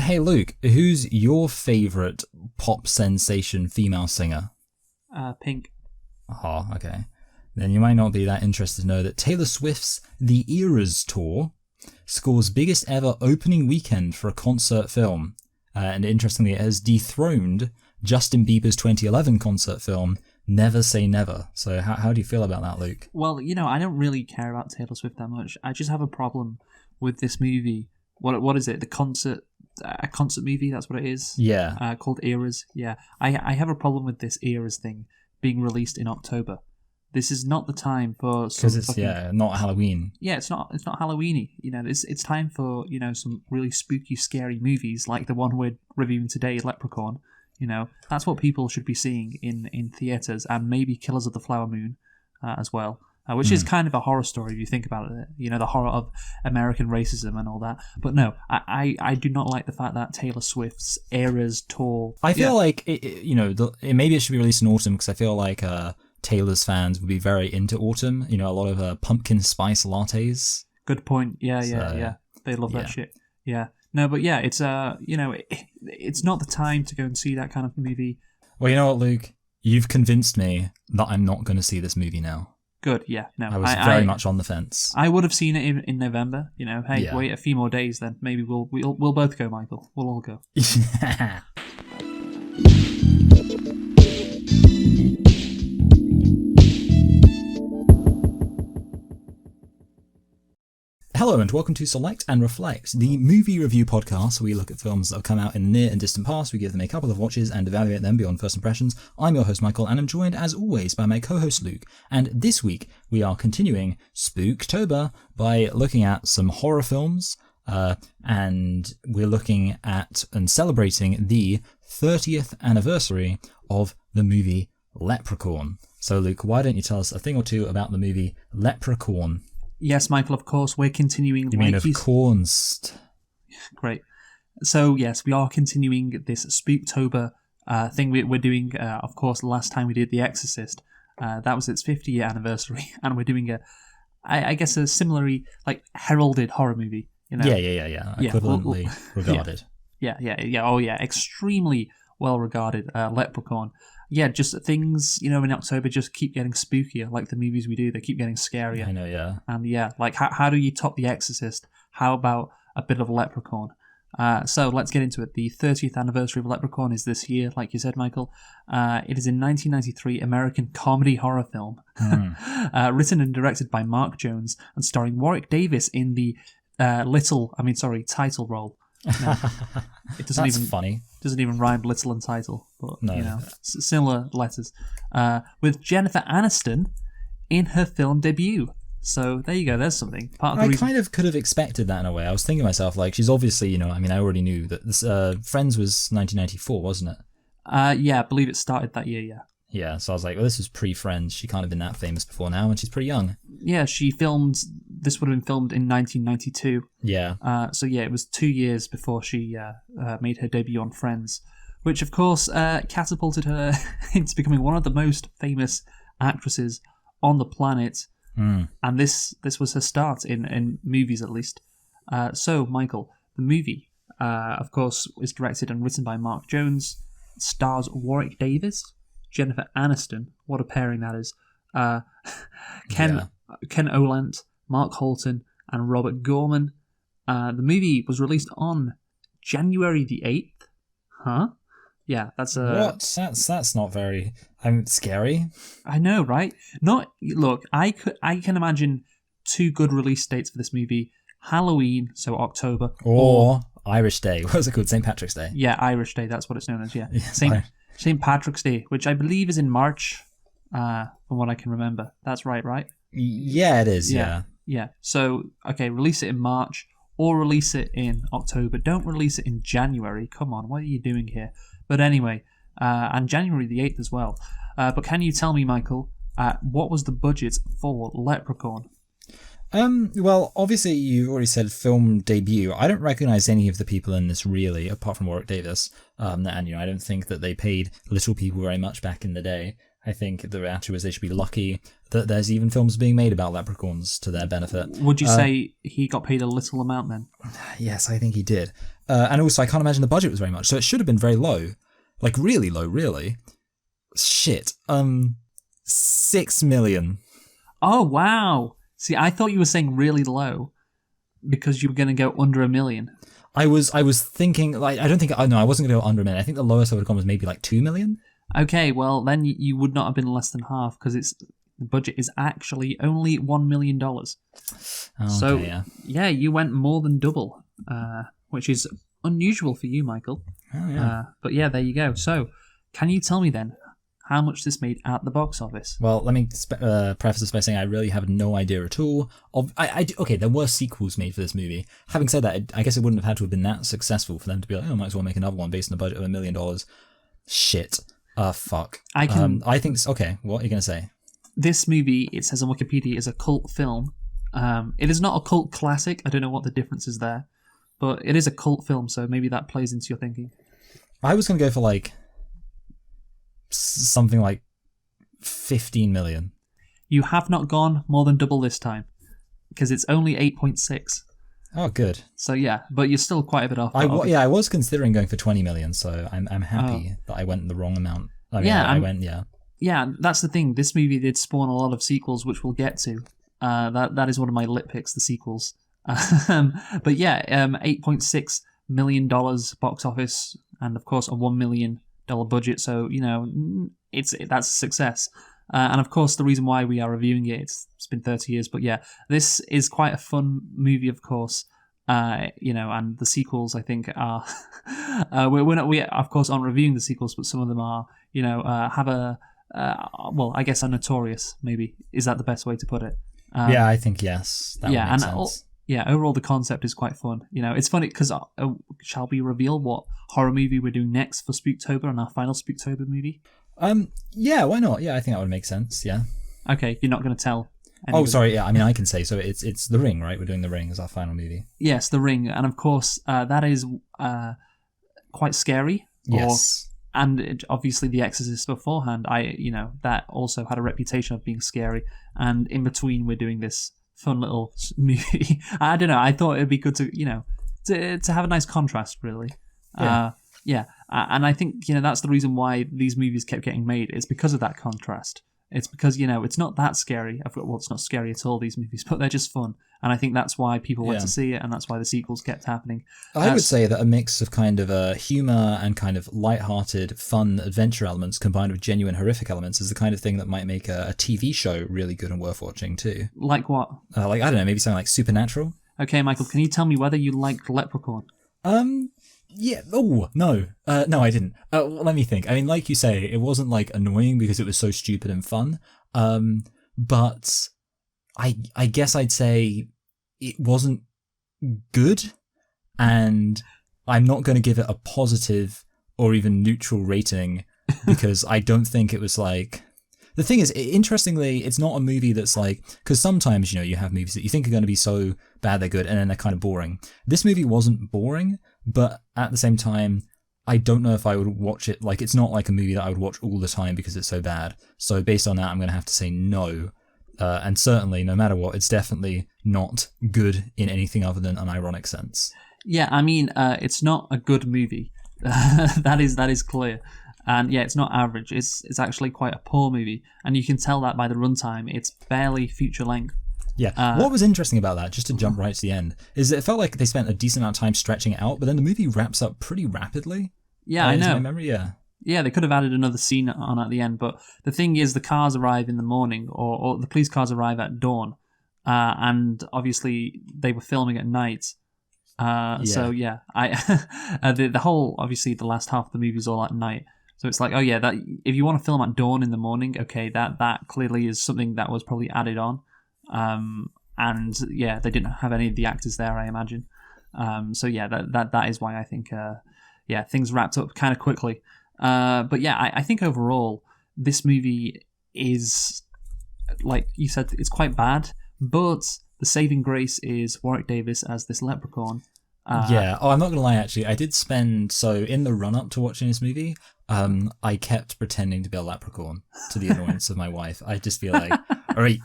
Hey Luke, who's your favourite pop sensation female singer? Pink. Oh, okay. Then you might not be that interested to know that Taylor Swift's The Eras Tour scores biggest ever opening weekend for a concert film. And interestingly, it has dethroned Justin Bieber's 2011 concert film, Never Say Never. So how do you feel about that, Luke? Well, I don't really care about Taylor Swift that much. I just have a problem with this movie. What is it? A concert movie? That's what it is. Yeah. Called Eras. Yeah. I have a problem with this Eras thing being released in October. This is not the time for because it's not Halloween. Yeah, it's not Halloweeny. It's time for some really spooky, scary movies like the one we're reviewing today, Leprechaun. That's what people should be seeing in theaters, and maybe Killers of the Flower Moon as well. Which is kind of a horror story if you think about it. The horror of American racism and all that. But no, I do not like the fact that Taylor Swift's Eras tour. I feel like maybe it should be released in autumn because I feel like Taylor's fans would be very into autumn. A lot of pumpkin spice lattes. Good point. Yeah. They love that shit. Yeah. No, but yeah, it's it's not the time to go and see that kind of movie. Well, you know what, Luke? You've convinced me that I'm not going to see this movie now. Good, yeah. No, I was very much on the fence. I would have seen it in November. Wait a few more days, then maybe we'll both go, Michael. We'll all go. Yeah. Hello and welcome to Select and Reflect, the movie review podcast where we look at films that have come out in the near and distant past, we give them a couple of watches and evaluate them beyond first impressions. I'm your host Michael and I'm joined as always by my co-host Luke, and this week we are continuing Spooktober by looking at some horror films, and we're looking at and celebrating the 30th anniversary of the movie Leprechaun. So Luke, why don't you tell us a thing or two about the movie Leprechaun? Yes, Michael, of course, we're continuing... You mean of Cornst? Great. So, yes, we are continuing this Spooktober thing we're doing. Of course, last time we did The Exorcist. That was its 50th anniversary, and we're doing I guess a similarly, heralded horror movie. Yeah. Equivalently regarded. Yeah. Oh, yeah. Extremely well-regarded. Leprechaun. Yeah, just things, in October just keep getting spookier, like the movies we do, they keep getting scarier. I know, yeah. And yeah, how do you top The Exorcist? How about a bit of Leprechaun? So let's get into it. The 30th anniversary of Leprechaun is this year, like you said, Michael. It is a 1993 American comedy horror film, written and directed by Mark Jones and starring Warwick Davis in the title role. No, it doesn't That's even funny. Doesn't even rhyme, little and title, but no. Similar letters. With Jennifer Aniston in her film debut. So there you go. There's something. I kind of could have expected that in a way. I was thinking to myself, she's obviously, I already knew that this Friends was 1994, wasn't it? Yeah, I believe it started that year. Yeah. Yeah, so I was like, well, this was pre-Friends. She can't have been that famous before now, and she's pretty young. Yeah, this would have been filmed in 1992. Yeah. So yeah, it was 2 years before she made her debut on Friends, which of course catapulted her into becoming one of the most famous actresses on the planet. And this was her start in movies, at least. So, Michael, the movie, of course, is directed and written by Mark Jones, stars Warwick Davis, Jennifer Aniston, what a pairing that is, Ken Olant, Mark Holton, and Robert Gorman. The movie was released on January the 8th. Huh? Yeah, that's what? That's not very scary. I know, right? Look, I can imagine two good release dates for this movie: Halloween, so October, or Irish Day. What was it called? St. Patrick's Day. Yeah, Irish Day. That's what it's known as. Yeah, St. Patrick's Day, which I believe is in March, from what I can remember. That's right? Yeah, it is. Yeah. So, okay, release it in March or release it in October. Don't release it in January. Come on, what are you doing here? But anyway, and January the 8th as well. But can you tell me, Michael, what was the budget for Leprechaun? Well, obviously you've already said film debut. I don't recognise any of the people in this really, apart from Warwick Davis. And I don't think that they paid little people very much back in the day. I think the answer was they should be lucky that there's even films being made about leprechauns to their benefit. Would you say he got paid a little amount then? Yes, I think he did. And also, I can't imagine the budget was very much, so it should have been very low. Like, really low, really. Shit. 6 million. Oh, wow. See, I thought you were saying really low because you were going to go under 1 million. I was thinking, like, I wasn't going to go under 1 million. I think the lowest I would have gone was maybe like 2 million. Okay, well, then you would not have been less than half because the budget is actually only $1 million. So, yeah, you went more than double, which is unusual for you, Michael. Oh, yeah. But yeah, there you go. So, can you tell me then how much this made at the box office? Well, let me preface this by saying I really have no idea at all. Okay, there were sequels made for this movie. Having said that, I guess it wouldn't have had to have been that successful for them to be like, oh, might as well make another one based on a budget of $1 million. Shit. Fuck. I think... Okay, what are you going to say? This movie, it says on Wikipedia, is a cult film. It is not a cult classic. I don't know what the difference is there. But it is a cult film, so maybe that plays into your thinking. I was going to go for like something like 15 million. You have not gone more than double this time because it's only 8.6. Oh, good. So yeah, but you're still quite a bit off. I was considering going for 20 million, so I'm happy that I went the wrong amount. Yeah, that's the thing. This movie did spawn a lot of sequels, which we'll get to. That is one of my lit picks, the sequels. But yeah, $8.6 million box office, and of course a $1 million budget. So that's a success. And of course, the reason why we are reviewing it, it's been 30 years, but yeah, this is quite a fun movie, of course. And the sequels, I think, are we of course aren't reviewing the sequels, but some of them are, have a I guess are notorious. Maybe is that the best way to put it? Yeah, I think yes. That would make sense. Overall the concept is quite fun. It's funny because shall we reveal what horror movie we're doing next for Spooktober and our final Spooktober movie? Yeah, why not? Yeah, I think that would make sense. Yeah. Okay, you're not going to tell anybody. Oh, sorry. Yeah, I mean, I can say so. It's The Ring, right? We're doing The Ring as our final movie. Yes, The Ring, and of course that is quite scary. Yes. And obviously, The Exorcist beforehand, that also had a reputation of being scary. And in between, we're doing this fun little movie. I don't know. I thought it'd be good to to have a nice contrast, really. Yeah. And I think that's the reason why these movies kept getting made. It's because of that contrast. It's because it's not that scary. It's not scary at all, these movies, but they're just fun. And I think that's why people went to see it, and that's why the sequels kept happening. I would say that a mix of kind of humor and kind of light-hearted, fun adventure elements combined with genuine horrific elements is the kind of thing that might make a TV show really good and worth watching too. Like what? I don't know, maybe something like Supernatural. Okay, Michael, can you tell me whether you liked Leprechaun? Yeah. Oh, no. No, I didn't. Let me think. I mean, like you say, it wasn't like annoying because it was so stupid and fun. But I guess I'd say it wasn't good, and I'm not going to give it a positive or even neutral rating because I don't think it was like... The thing is, interestingly, it's not a movie that's like... Because sometimes, you have movies that you think are going to be so bad they're good, and then they're kind of boring. This movie wasn't boring, but at the same time, I don't know if I would watch it. Like, it's not like a movie that I would watch all the time because it's so bad. So based on that, I'm going to have to say no. And certainly, no matter what, it's definitely not good in anything other than an ironic sense. Yeah, I mean, it's not a good movie. That is clear. And yeah, it's not average. It's actually quite a poor movie, and you can tell that by the runtime. It's barely feature length. Yeah. What was interesting about that, just to jump right to the end, is that it felt like they spent a decent amount of time stretching it out, but then the movie wraps up pretty rapidly. Yeah, I know. My memory, yeah. Yeah, they could have added another scene on at the end, but the thing is, the cars arrive in the morning, or the police cars arrive at dawn, and obviously they were filming at night. So yeah, the whole, obviously the last half of the movie is all at night. So it's like, oh yeah, that if you want to film at dawn in the morning, okay, that clearly is something that was probably added on. And yeah, they didn't have any of the actors there, I imagine. So yeah, that is why I think things wrapped up kind of quickly. But yeah, I think overall this movie is, like you said, it's quite bad, but the saving grace is Warwick Davis as this leprechaun. Yeah. Oh, I'm not gonna lie. Actually, I did spend in the run up to watching this movie. I kept pretending to be a leprechaun to the annoyance of my wife. I'd just be like, "All right,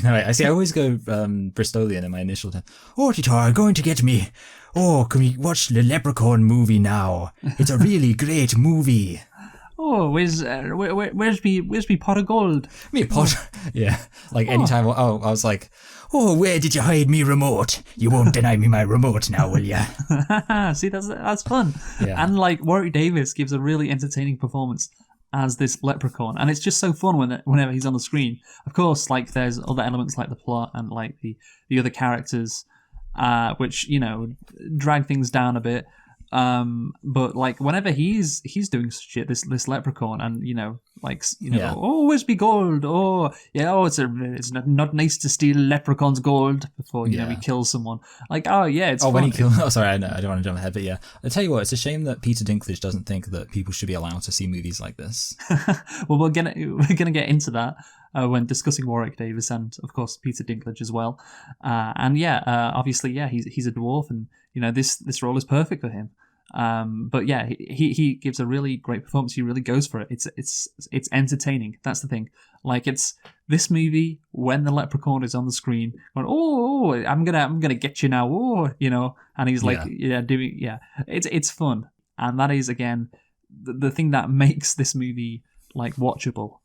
no, I always go Bristolian in my initial time. "Oh, Tita, going to get me. "Oh, can we watch the Leprechaun movie now? It's a really great movie." Oh, where's me pot of gold? Me pot. Yeah, like anytime. Oh, I was like, "Oh, where did you hide me remote? You won't deny me my remote now, will ya?" See, that's fun. Yeah. And like Warwick Davis gives a really entertaining performance as this leprechaun, and it's just so fun whenever he's on the screen. Of course, like there's other elements like the plot and like the other characters, which drag things down a bit. But like whenever he's doing shit, this leprechaun, and Yeah. oh, where's me gold? Oh yeah, oh it's not nice to steal leprechaun's gold before he kills someone. Like, oh yeah, it's fun. When he kills. Oh, sorry, I don't want to jump ahead, but yeah, I tell you what, it's a shame that Peter Dinklage doesn't think that people should be allowed to see movies like this. Well, we're gonna get into that when discussing Warwick Davis and of course Peter Dinklage as well. Obviously, he's a dwarf, and this role is perfect for him. But yeah, he gives a really great performance. He really goes for it. It's entertaining. That's the thing. Like, it's this movie when the leprechaun is on the screen going, oh, I'm gonna get you now, and he's like, it's fun, and that is again the thing that makes this movie like watchable.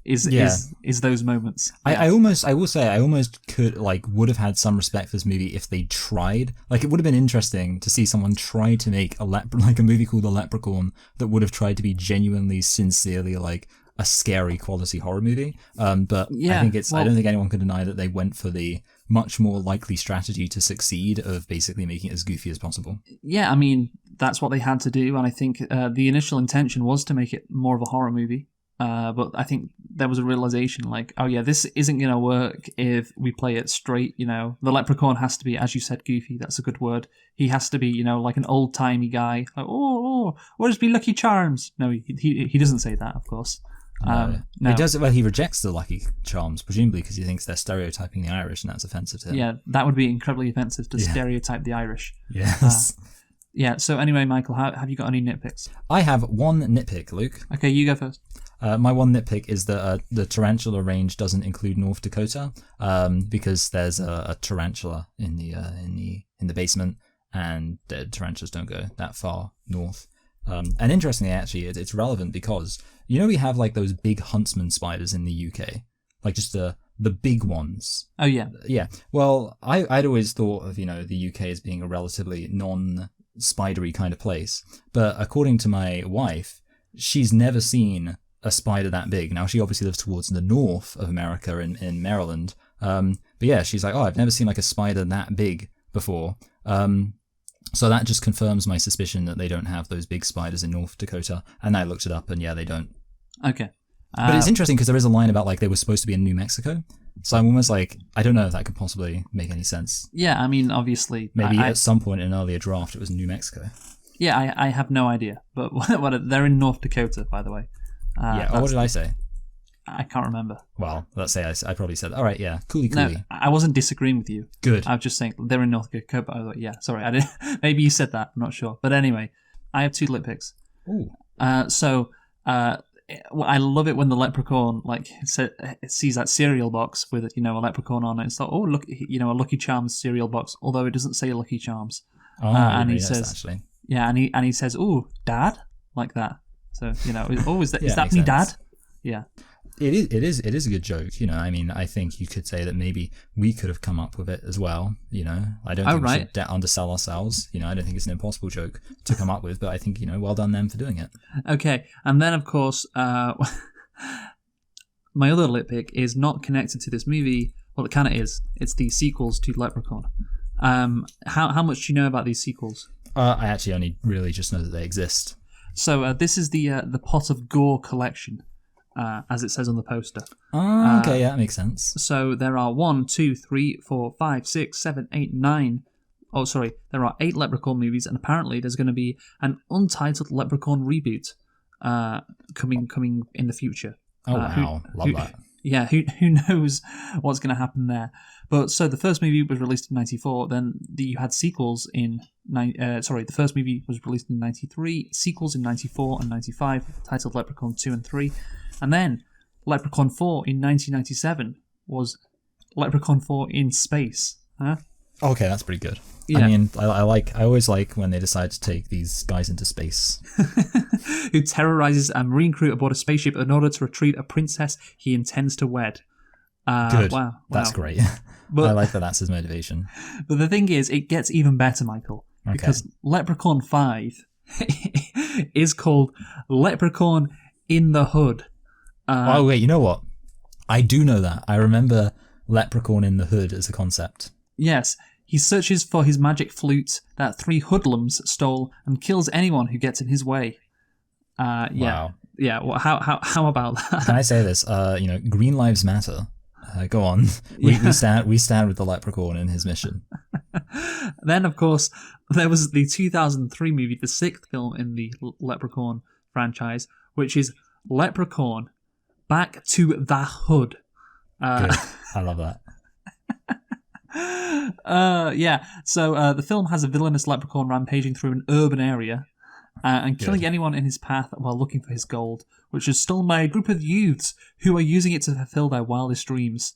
Is those moments. I will say I almost could would have had some respect for this movie if they tried. Like, it would have been interesting to see someone try to make a movie called The Leprechaun that would have tried to be genuinely, sincerely like a scary quality horror movie. But I think I don't think anyone can deny that they went for the much more likely strategy to succeed of basically making it as goofy as possible. Yeah, I mean, that's what they had to do, and I think the initial intention was to make it more of a horror movie. But I think there was a realization like, oh yeah, this isn't going to work if we play it straight. The leprechaun has to be, as you said, goofy. That's a good word. He has to be, like an old-timey guy. Like, where's me Lucky Charms? No, he doesn't say that, of course. No. He does it. Well, he rejects the Lucky Charms, presumably because he thinks they're stereotyping the Irish, and that's offensive to him. Yeah, that would be incredibly offensive to stereotype the Irish. Yes. So anyway, Michael, have you got any nitpicks? I have one nitpick, Luke. Okay, you go first. My one nitpick is that the tarantula range doesn't include North Dakota, because there's a tarantula in the basement, and the tarantulas don't go that far north. And interestingly, actually, it's relevant because we have like those big huntsman spiders in the UK, like just the big ones. Oh yeah, yeah. Well, I'd always thought of the UK as being a relatively non-spidery kind of place, but according to my wife, she's never seen a spider that big. Now, she obviously lives towards the north of America in Maryland. But yeah, she's like, I've never seen like a spider that big before. So that just confirms my suspicion that they don't have those big spiders in North Dakota. And I looked it up, and yeah, they don't. Okay. But it's interesting because there is a line about like they were supposed to be in New Mexico. So I'm almost like, I don't know if that could possibly make any sense. Yeah, I mean, obviously. Maybe at some point in an earlier draft, it was New Mexico. Yeah, I have no idea. But they're in North Dakota, by the way. What did I say? I can't remember. Well, let's say I probably said, all right, yeah, coolly. No, I wasn't disagreeing with you. Good. I was just saying they're in North Dakota. But I thought, yeah, sorry, I didn't. Maybe you said that. I'm not sure. But anyway, I have two nitpicks. Ooh. I love it when the leprechaun sees that cereal box with a leprechaun on it. It's like, oh look, a Lucky Charms cereal box, although it doesn't say Lucky Charms. And he says, actually. Yeah, and he says, oh, Dad, like that. So is that me, sense. Dad? Yeah. It is a good joke. I mean, I think you could say that maybe we could have come up with it as well. I don't think we should undersell ourselves. I don't think it's an impossible joke to come up with, but I think well done them for doing it. Okay, and then of course, my other nitpick is not connected to this movie. Well, it kind of is. It's the sequels to Leprechaun. How much do you know about these sequels? I actually only really just know that they exist. So this is the Pot of Gore collection, as it says on the poster. Oh, okay, yeah, that makes sense. So there are 1, 2, 3, 4, 5, 6, 7, 8, 9. Oh, sorry, there are 8 Leprechaun movies, and apparently there's going to be an untitled Leprechaun reboot coming in the future. Oh wow, love that. Yeah, who knows what's going to happen there? But so the first movie was released in '94. Then you had sequels in the first movie was released in '93. Sequels in '94 and '95, titled Leprechaun 2 and 3, and then Leprechaun 4 in 1997 was Leprechaun 4 in Space. Huh? Okay, that's pretty good. I mean, I always like when they decide to take these guys into space. Who terrorizes a marine crew aboard a spaceship in order to retrieve a princess he intends to wed. Good. Wow. That's great. But, I like that that's his motivation. But the thing is, it gets even better, Michael. Okay. Because Leprechaun 5 is called Leprechaun in the Hood. Oh, wait, you know what? I do know that. I remember Leprechaun in the Hood as a concept. Yes. He searches for his magic flute that 3 hoodlums stole and kills anyone who gets in his way. Yeah. Wow. Yeah, well, how about that? Can I say this? Green Lives Matter. Go on. We stand with the Leprechaun in his mission. Then, of course, there was the 2003 movie, the 6th film in the Leprechaun franchise, which is Leprechaun Back to the Hood. Good. I love that. Yeah, so the film has a villainous leprechaun rampaging through an urban area and killing anyone in his path while looking for his gold, which is stolen by a group of youths who are using it to fulfill their wildest dreams.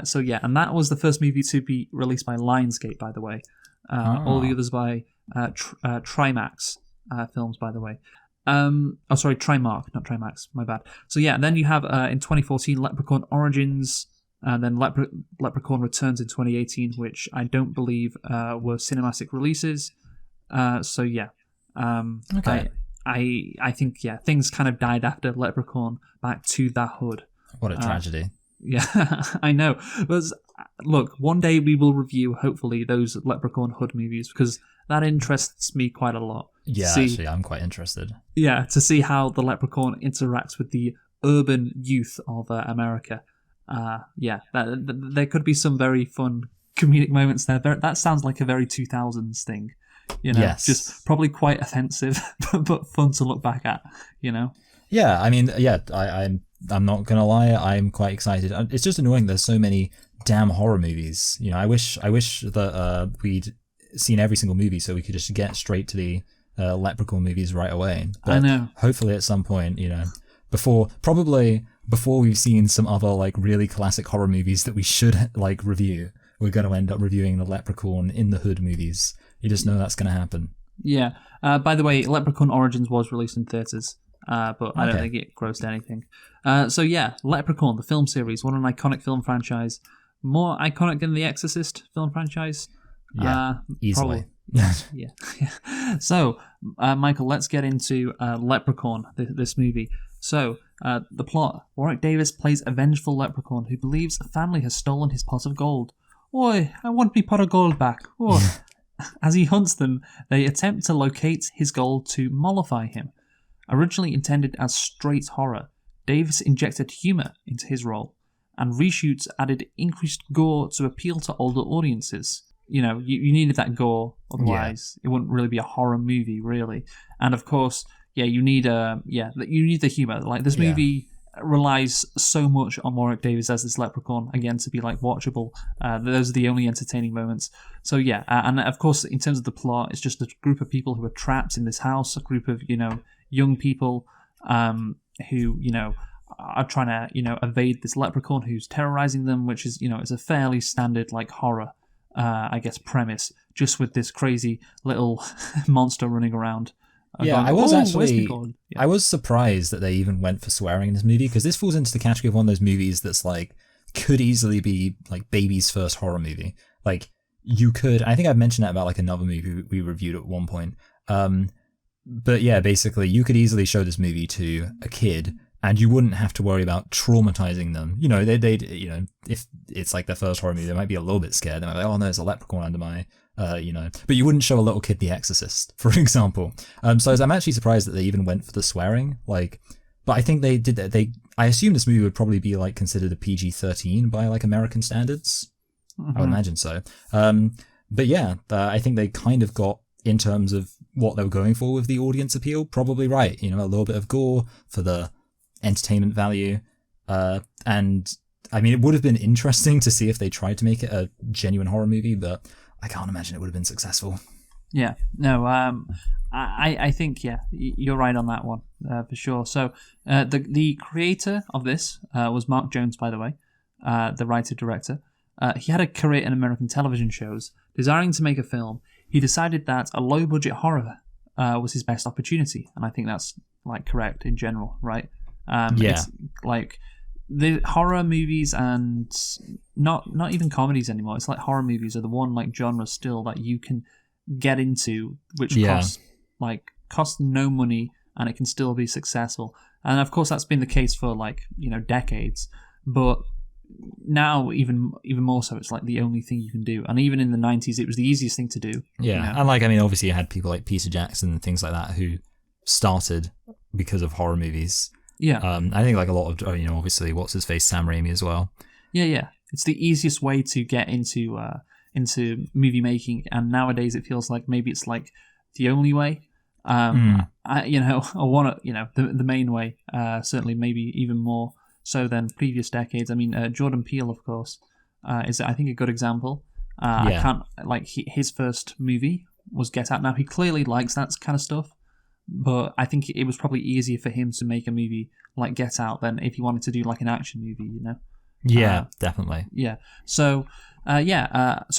So yeah, and that was the first movie to be released by Lionsgate, by the way. All the others by Trimax films, by the way. Sorry, Trimark, not Trimax, my bad. So yeah, then you have in 2014 Leprechaun Origins, and then Leprechaun Returns in 2018, which I don't believe were cinematic releases. So yeah, Okay. I think things kind of died after Leprechaun Back to the Hood. What a tragedy. Yeah, I know. But look, one day we will review, hopefully, those Leprechaun Hood movies, because that interests me quite a lot. Yeah, actually, I'm quite interested. Yeah, to see how the Leprechaun interacts with the urban youth of America. There could be some very fun comedic moments there. That sounds like a very 2000s thing. Yes. Just probably quite offensive, but fun to look back at, Yeah, I mean, I'm not gonna lie, I'm quite excited. It's just annoying there's so many damn horror movies. I wish that we'd seen every single movie so we could just get straight to the Leprechaun movies right away. But I know. Hopefully at some point, before we've seen some other like really classic horror movies that we should like review, we're going to end up reviewing the Leprechaun in the Hood movies. You just know that's going to happen. Yeah. By the way, Leprechaun Origins was released in theaters, but I don't think it grossed anything. So yeah, Leprechaun, the film series, what an iconic film franchise. More iconic than the Exorcist film franchise. Yeah, easily. Yeah. So, Michael, let's get into Leprechaun, this movie. So, the plot. Warwick Davis plays a vengeful leprechaun who believes a family has stolen his pot of gold. Oi, I want me pot of gold back. Oh. As he hunts them, they attempt to locate his gold to mollify him. Originally intended as straight horror, Davis injected humour into his role, and reshoots added increased gore to appeal to older audiences. You needed that gore, otherwise it wouldn't really be a horror movie, really. And of course, you need the humour. Like this movie relies so much on Warwick Davis as this leprechaun, again, to be like watchable. Those are the only entertaining moments. So and of course, in terms of the plot, it's just a group of people who are trapped in this house, a group of young people who are trying to evade this leprechaun who's terrorizing them, which is it's a fairly standard like horror I guess premise, just with this crazy little monster running around. I was surprised that they even went for swearing in this movie, because this falls into the category of one of those movies that's like could easily be like baby's first horror movie. Like you could, I think I've mentioned that about like another movie we reviewed at one point. But yeah, basically you could easily show this movie to a kid and you wouldn't have to worry about traumatizing them. They'd if it's like their first horror movie, they might be a little bit scared. They might be like, oh no, there's a leprechaun under my but you wouldn't show a little kid The Exorcist, for example. So I'm actually surprised that they even went for the swearing. But I think they did that. I assume this movie would probably be like considered a PG-13 by like American standards. I would imagine so. But yeah, I think they kind of got, in terms of what they were going for with the audience appeal, probably right. A little bit of gore for the entertainment value. And I mean, it would have been interesting to see if they tried to make it a genuine horror movie, but I can't imagine it would have been successful. Yeah, no, I think, you're right on that one, for sure. So the creator of this was Mark Jones, by the way, the writer-director. He had a career in American television shows, desiring to make a film, he decided that a low-budget horror was his best opportunity, and I think that's like correct in general, right? It's like the horror movies and not even comedies anymore. It's like horror movies are the one like genre still that you can get into, which costs no money, and it can still be successful. And of course, that's been the case for like decades, but now even more so, it's like the only thing you can do. And even in the 90s, it was the easiest thing to do. Yeah, and like, I mean, obviously you had people like Peter Jackson and things like that who started because of horror movies. Yeah. I think like a lot of, obviously what's his face, Sam Raimi as well. Yeah. It's the easiest way to get into movie making, and nowadays it feels like maybe it's like the only way. I want to, the main way, certainly maybe even more so than previous decades. I mean, Jordan Peele, of course, is I think a good example. I can't his first movie was Get Out. Now he clearly likes that kind of stuff, but I think it was probably easier for him to make a movie like Get Out than if he wanted to do like an action movie, Yeah, definitely. Yeah. So a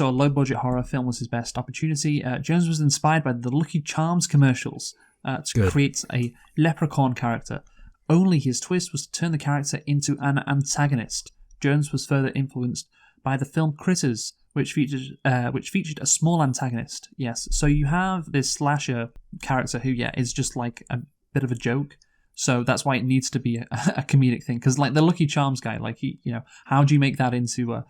low-budget horror film was his best opportunity. Jones was inspired by the Lucky Charms commercials to create a Leprechaun character. Only his twist was to turn the character into an antagonist. Jones was further influenced by the film Critters, which featured a small antagonist. Yes, so you have this slasher character who, is just like a bit of a joke. So that's why it needs to be a comedic thing. Because like the Lucky Charms guy, like how do you make that into a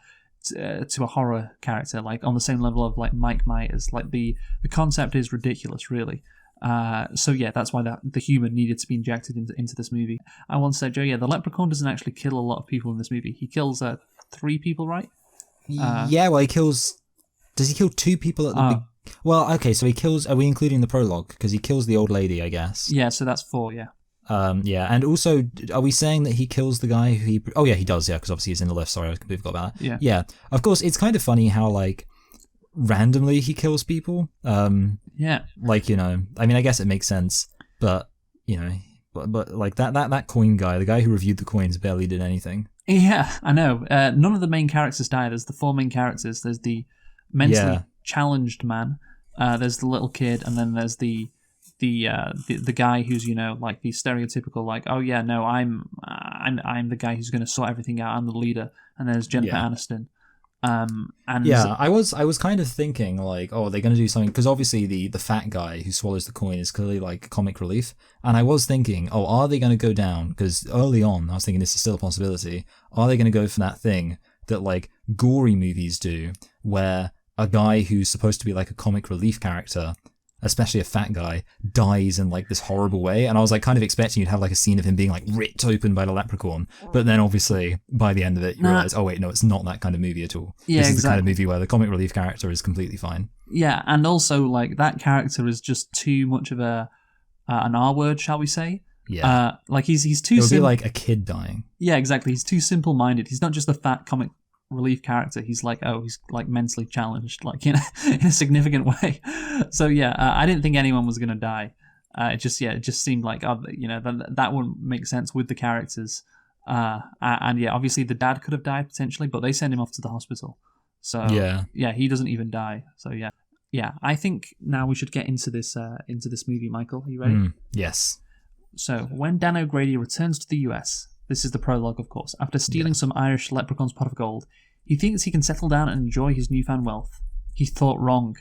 horror character? Like on the same level of like Mike Myers. Like the concept is ridiculous, really. That's why the humor needed to be injected into this movie. I once said, Joe, the Leprechaun doesn't actually kill a lot of people in this movie. He kills 3 people, right? He kills. Does he kill 2 people at the Well, okay, so he kills. Are we including the prologue? Because he kills the old lady, I guess. Yeah, so that's 4. Yeah. And also, are we saying that he kills the guy who he... Oh, yeah, he does, because obviously he's in the lift. Sorry, I completely forgot about that. Yeah. Yeah, of course, it's kind of funny how, like, randomly he kills people. Yeah. Like, I mean, I guess it makes sense, but, but like, that coin guy, the guy who reviewed the coins barely did anything. Yeah, I know. None of the main characters die. There's the 4 main characters. There's the mentally challenged man, there's the little kid, and then there's the guy who's like the stereotypical like, oh yeah, no, I'm the guy who's going to sort everything out. I'm the leader. And there's Jennifer Aniston. I was kind of thinking like, oh, they're going to do something, because obviously the fat guy who swallows the coin is clearly like comic relief, and I was thinking, oh, are they going to go down, because early on I was thinking this is still a possibility, are they going to go for that thing that like gory movies do, where a guy who's supposed to be like a comic relief character, especially a fat guy, dies in like this horrible way? And I was like kind of expecting you'd have like a scene of him being like ripped open by the leprechaun, but then obviously by the end of it you realise, oh wait, no, it's not that kind of movie at all. Yeah, this is the kind of movie where the comic relief character is completely fine. Yeah, and also like that character is just too much of an R word, shall we say? Yeah. Like he's too... It would be like a kid dying. Yeah, exactly. He's too simple-minded. He's not just a fat comic relief character. He's like, he's like mentally challenged, like in a significant way. So I didn't think anyone was going to die. It just seemed like that wouldn't make sense with the characters. Obviously the dad could have died potentially, but they send him off to the hospital. So he doesn't even die. So I think now we should get into this movie. Michael, are you ready? Yes. So when Dan O'Grady returns to the US, this is the prologue, of course, after stealing some Irish leprechaun's pot of gold, he thinks he can settle down and enjoy his newfound wealth. He thought wrong.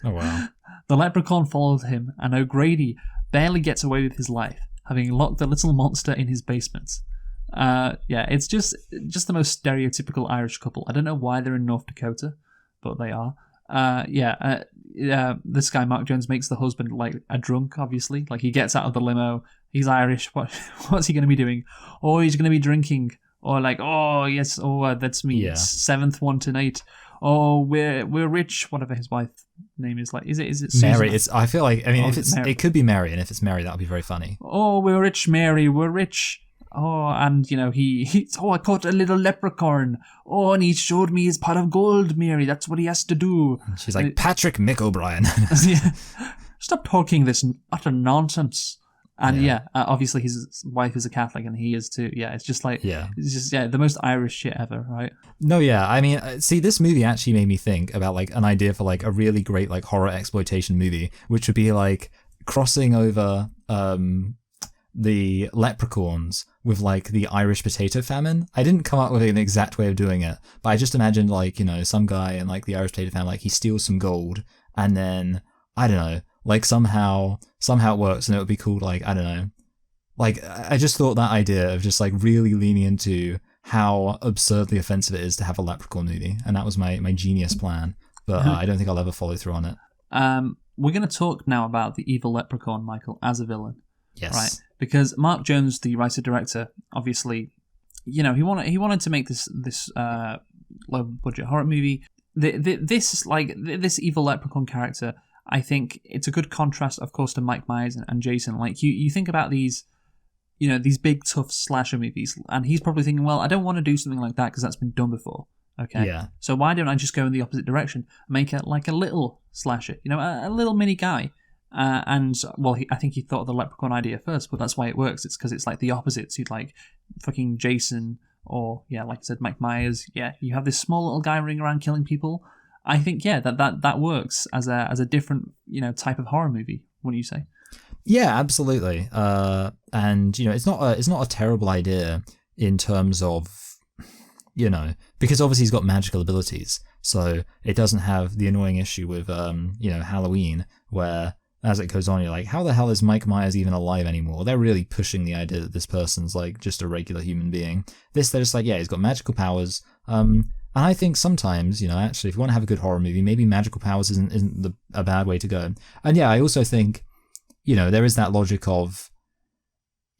Oh, wow. The leprechaun follows him, and O'Grady barely gets away with his life, having locked the little monster in his basement. It's just the most stereotypical Irish couple. I don't know why they're in North Dakota, but they are. This guy, Mark Jones, makes the husband like a drunk, obviously. Like he gets out of the limo, he's Irish, what's he going to be doing? Oh, he's going to be drinking. Or like, oh, yes, that's me. Yeah. 7th one tonight. Oh, we're rich. Whatever his wife's name is, like, is it Susan? Mary? I feel like, I mean, it could be Mary, and if it's Mary, that would be very funny. Oh, we're rich, Mary. We're rich. Oh, and he I caught a little leprechaun. Oh, and he showed me his pot of gold, Mary. That's what he has to do. She's like, Patrick Mick O'Brien. Stop talking this utter nonsense. And obviously his wife is a Catholic and he is too. Yeah, it's just like, it's just the most Irish shit ever, right? No, yeah. I mean, see, this movie actually made me think about like an idea for like a really great like horror exploitation movie, which would be like crossing over the leprechauns with like the Irish potato famine. I didn't come up with an exact way of doing it, but I just imagined like, some guy in like the Irish potato famine, like he steals some gold and then, I don't know, like somehow it works and it would be called like, I don't know. Like, I just thought that idea of just like really leaning into how absurdly offensive it is to have a leprechaun movie. And that was my genius plan. But I don't think I'll ever follow through on it. We're going to talk now about the evil leprechaun, Michael, as a villain. Yes. Right. Because Mark Jones, the writer-director, obviously, he wanted to make this low-budget horror movie. This evil leprechaun character, I think it's a good contrast, of course, to Mike Myers and Jason. Like you think about these big tough slasher movies, and he's probably thinking, well, I don't want to do something like that because that's been done before. Okay. Yeah. So why don't I just go in the opposite direction, make it like a little slasher, a little mini guy. I think he thought of the leprechaun idea first, but that's why it works. It's because it's like the opposite. So you'd like fucking Jason or like I said, Mike Myers. Yeah, you have this small little guy running around killing people. I think that works as a different type of horror movie. Wouldn't you say? Yeah, absolutely. And it's not a terrible idea in terms of because obviously he's got magical abilities, so it doesn't have the annoying issue with Halloween where as it goes on you're like, how the hell is Mike Myers even alive anymore? They're really pushing the idea that this person's like just a regular human being. They're just like, he's got magical powers. And I think sometimes, actually, if you want to have a good horror movie, maybe magical powers isn't a bad way to go. And I also think, there is that logic of,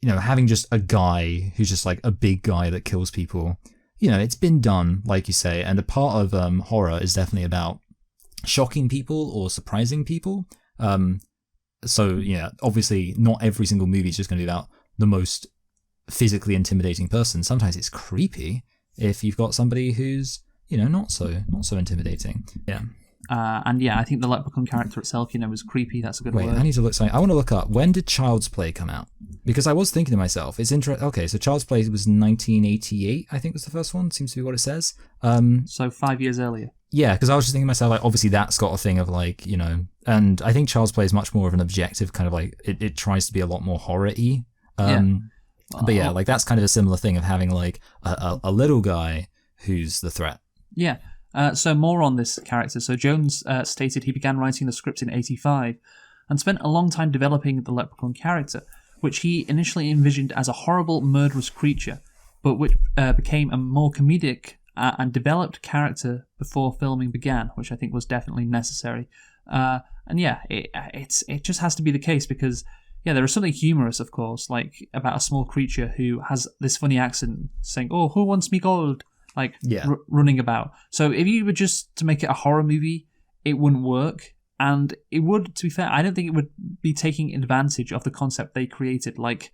having just a guy who's just like a big guy that kills people. It's been done, like you say, and a part of horror is definitely about shocking people or surprising people. So, obviously not every single movie is just going to be about the most physically intimidating person. Sometimes it's creepy if you've got somebody who's, not so intimidating. Yeah. I think the leprechaun character itself, was creepy. That's a good word. I need to look something. I want to look up, when did Child's Play come out? Because I was thinking to myself, it's interesting. Okay, so Child's Play was 1988, I think was the first one. Seems to be what it says. So 5 years earlier. Yeah, because I was just thinking to myself, like, obviously that's got a thing of like, and I think Child's Play is much more of an objective kind of like, it tries to be a lot more horror-y. But yeah, like that's kind of a similar thing of having like a little guy who's the threat. Yeah. So more on this character. So Jones stated he began writing the script in 1985 and spent a long time developing the leprechaun character, which he initially envisioned as a horrible, murderous creature, but which became a more comedic and developed character before filming began, which I think was definitely necessary. It just has to be the case because, there is something humorous, of course, like about a small creature who has this funny accent saying, "Oh, who wants me gold?" Running about. So if you were just to make it a horror movie, it wouldn't work. And it would, to be fair, I don't think it would be taking advantage of the concept they created. Like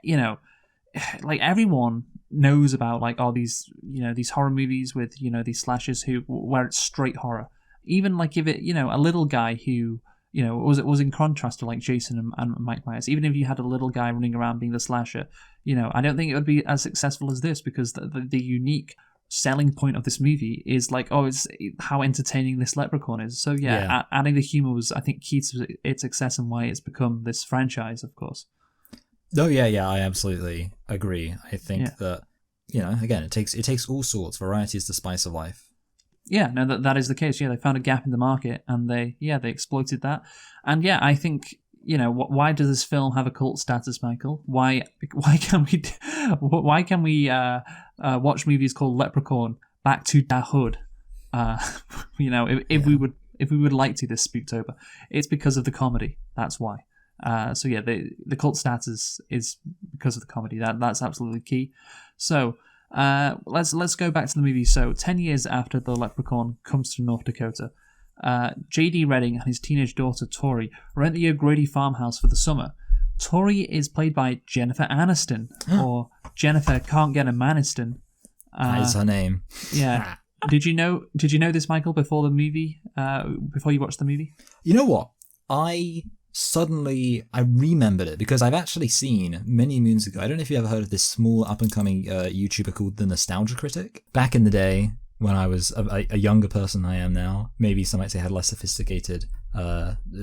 everyone knows about these horror movies with these slashers where it's straight horror. Even like give it a little guy who was in contrast to like Jason and Mike Myers. Even if you had a little guy running around being the slasher, I don't think it would be as successful as this because the unique selling point of this movie is like, it's how entertaining this leprechaun is. So adding the humor was, I think, key to its success and why it's become this franchise, of course. Oh yeah, I absolutely agree. I think that again, it takes all sorts. Variety is the spice of life. Yeah, no, that is the case. Yeah, they found a gap in the market and they exploited that. And I think why does this film have a cult status, Michael? Why can we watch movies called Leprechaun, Back to the Hood? If we would like to this Spooktober, it's because of the comedy. That's why. The cult status is because of the comedy. That's absolutely key. So let's go back to the movie. So 10 years after the Leprechaun comes to North Dakota, J.D. Redding and his teenage daughter Tori rent the O'Grady farmhouse for the summer. Tori is played by Jennifer Aniston, or Jennifer Can't Get a Maniston. That is her name. Yeah. Did you know this, Michael, before the movie? Before you watched the movie? You know what? I suddenly I remembered it because I've actually seen many moons ago. I don't know if you ever heard of this small up-and-coming YouTuber called The Nostalgia Critic. Back in the day, when I was a younger person than I am now, maybe some might say had less sophisticated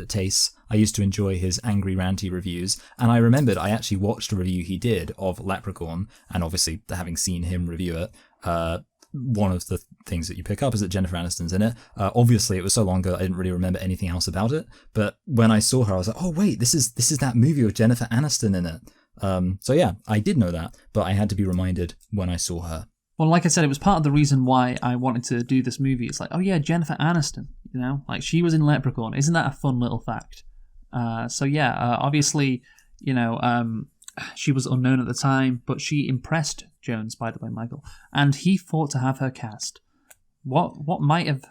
tastes, I used to enjoy his angry ranty reviews, and I remembered I actually watched a review he did of Leprechaun, and obviously having seen him review it, one of the things that you pick up is that Jennifer Aniston's in it. Obviously, it was so long ago I didn't really remember anything else about it. But when I saw her, I was like, "Oh wait, this is that movie with Jennifer Aniston in it." So yeah, I did know that, but I had to be reminded when I saw her. Well, like I said, it was part of the reason why I wanted to do this movie. It's like, oh yeah, Jennifer Aniston. You know, like she was in Leprechaun. Isn't that a fun little fact? So yeah, obviously, you know, she was unknown at the time, but she impressed Jones, by the way, Michael, and he fought to have her cast. What might have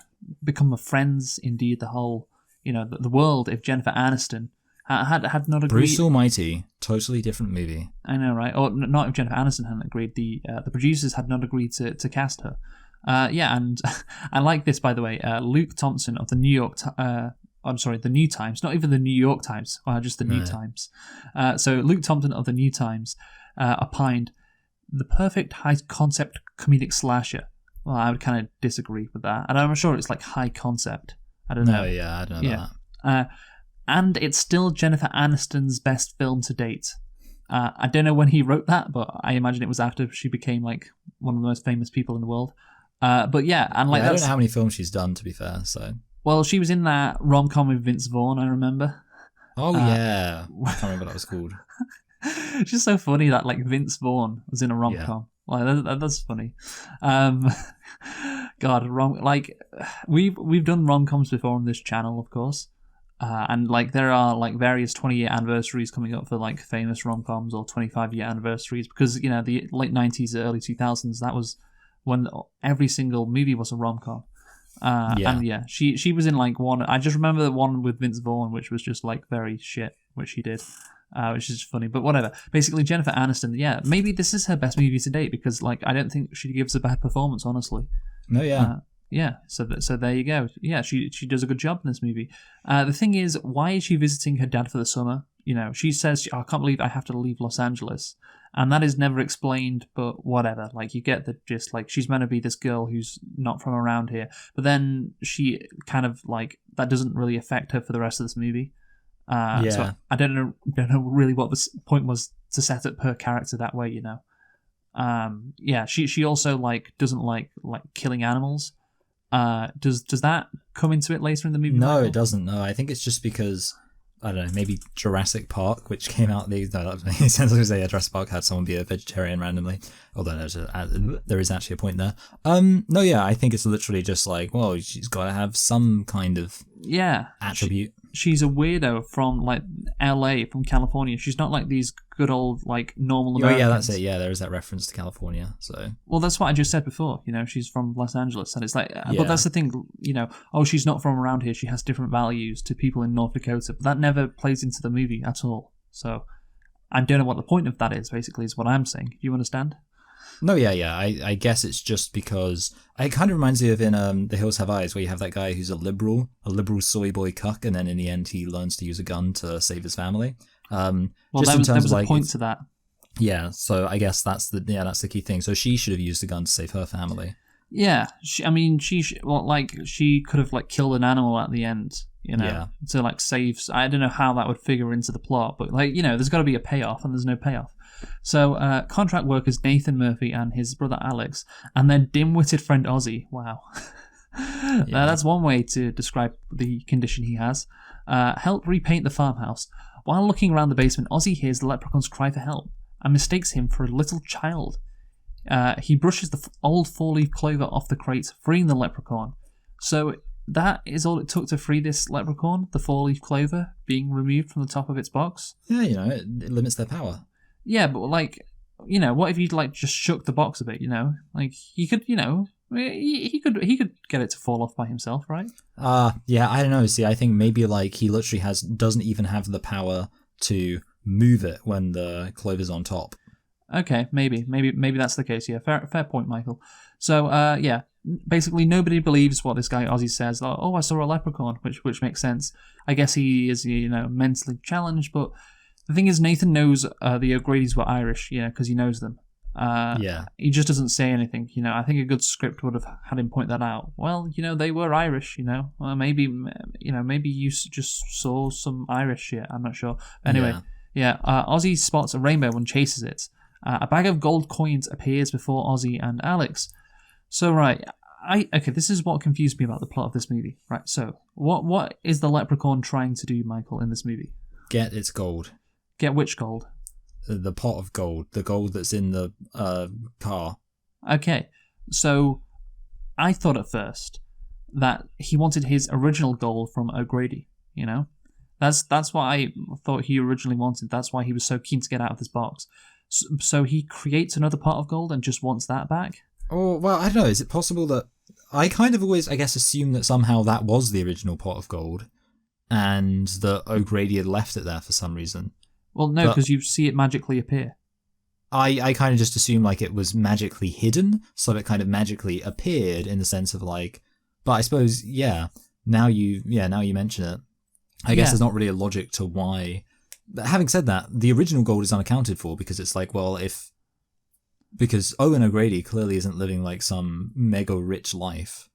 become of Friends, indeed the whole, you know, the world, if Jennifer Aniston had not agreed. Bruce Almighty, totally different movie. I know, right? Or not if Jennifer Aniston hadn't agreed. The producers had not agreed to cast her. Yeah, and I like this, by the way. Luke Thompson of the New York. The New Times, not even the New York Times, just the New Times. So Luke Thompson of the New Times opined, the perfect high-concept comedic slasher. Well, I would kind of disagree with that. And I'm sure it's like high concept. I don't know. No, yeah, I don't know about that. And it's still Jennifer Aniston's best film to date. I don't know when he wrote that, but I imagine it was after she became like one of the most famous people in the world. But yeah, and like I don't know how many films she's done, to be fair. So well, she was in that rom-com with Vince Vaughn, I remember. Oh yeah, I can't remember what that was called. It's just so funny that like Vince Vaughn was in a rom-com. Yeah. Like that's funny. God, like we've done rom-coms before on this channel, of course. And like there are like various 20-year anniversaries coming up for like famous rom-coms or 25-year anniversaries, because you know the late 90s, early 2000s, that was when every single movie was a rom-com. And yeah, she was in like one. I just remember the one with Vince Vaughn, which was just like very shit, which she did, which is funny. But whatever. Basically, Jennifer Aniston. Yeah, maybe this is her best movie to date, because like I don't think she gives a bad performance, honestly. No, yeah. Yeah, so there you go. Yeah, she does a good job in this movie. The thing is, why is she visiting her dad for the summer? You know, she says, I can't believe I have to leave Los Angeles. And that is never explained, but whatever. Like, you get the gist. Like, she's meant to be this girl who's not from around here. But then she kind of, like, that doesn't really affect her for the rest of this movie. So I don't know really what the point was to set up her character that way, you know. Yeah, she also, like, doesn't like killing animals. Does that come into it later in the movie? No, Michael? It doesn't. No, I think it's just because, I don't know, maybe Jurassic Park, which came out no, that makes sense. I was going to say Jurassic Park had someone be a vegetarian randomly, although there is actually a point there. No, yeah, I think it's literally just like, well, she's got to have some kind of attribute. She's a weirdo from like LA, from California. She's not like these good old like normal Americans. Oh yeah, that's it. Yeah, there is that reference to California. So well, that's what I just said before. You know, she's from Los Angeles, and it's like, but that's the thing. You know, oh, she's not from around here. She has different values to people in North Dakota. But that never plays into the movie at all. So I don't know what the point of that is. Basically, is what I'm saying. Do you understand? No, yeah. I guess it's just because it kind of reminds me of in The Hills Have Eyes, where you have that guy who's a liberal soy boy cuck, and then in the end he learns to use a gun to save his family. Well, there was a point to that. Yeah, so I guess that's the key thing. So she should have used a gun to save her family. Yeah, she could have like killed an animal at the end, you know, to like save. I don't know how that would figure into the plot, but like, you know, there's got to be a payoff, and there's no payoff. So contract workers Nathan Murphy and his brother Alex, and their dim-witted friend Ozzy. Wow. That's one way to describe the condition he has. Help repaint the farmhouse. While looking around the basement, Ozzy hears the leprechaun's cry for help and mistakes him for a little child. He brushes the old four-leaf clover off the crate, freeing the leprechaun. So that is all it took to free this leprechaun, the four-leaf clover being removed from the top of its box? Yeah, you know, it limits their power. Yeah, but like, you know, what if you'd like just shook the box a bit, you know? Like, he could, you know, he could get it to fall off by himself, right? Yeah, I don't know. See, I think maybe like he literally doesn't even have the power to move it when the clover's on top. Okay, maybe that's the case. Yeah, fair point, Michael. So, yeah, basically nobody believes what this guy Ozzy says. Like, oh, I saw a leprechaun, which makes sense. I guess he is, mentally challenged, but the thing is, Nathan knows the O'Grady's were Irish, because he knows them. He just doesn't say anything. I think a good script would have had him point that out. Well, they were Irish. Well, maybe you just saw some Irish shit. I'm not sure. Anyway, Ozzy spots a rainbow and chases it. A bag of gold coins appears before Ozzy and Alex. So right, this is what confused me about the plot of this movie. Right, so what is the leprechaun trying to do, Michael, in this movie? Get its gold. Get which gold? The pot of gold. The gold that's in the car. Okay, so I thought at first that he wanted his original gold from O'Grady. That's what I thought he originally wanted. That's why he was so keen to get out of this box. So he creates another pot of gold and just wants that back? Oh, well, I don't know. Is it possible that... I kind of always, I guess, assumed that somehow that was the original pot of gold and that O'Grady had left it there for some reason. Well, no, because you see it magically appear. I kind of just assumed like it was magically hidden, so it kind of magically appeared in the sense of like... But I suppose, now you mention it, I guess there's not really a logic to why... But having said that, the original gold is unaccounted for because it's like, well, because Owen O'Grady clearly isn't living like some mega rich life.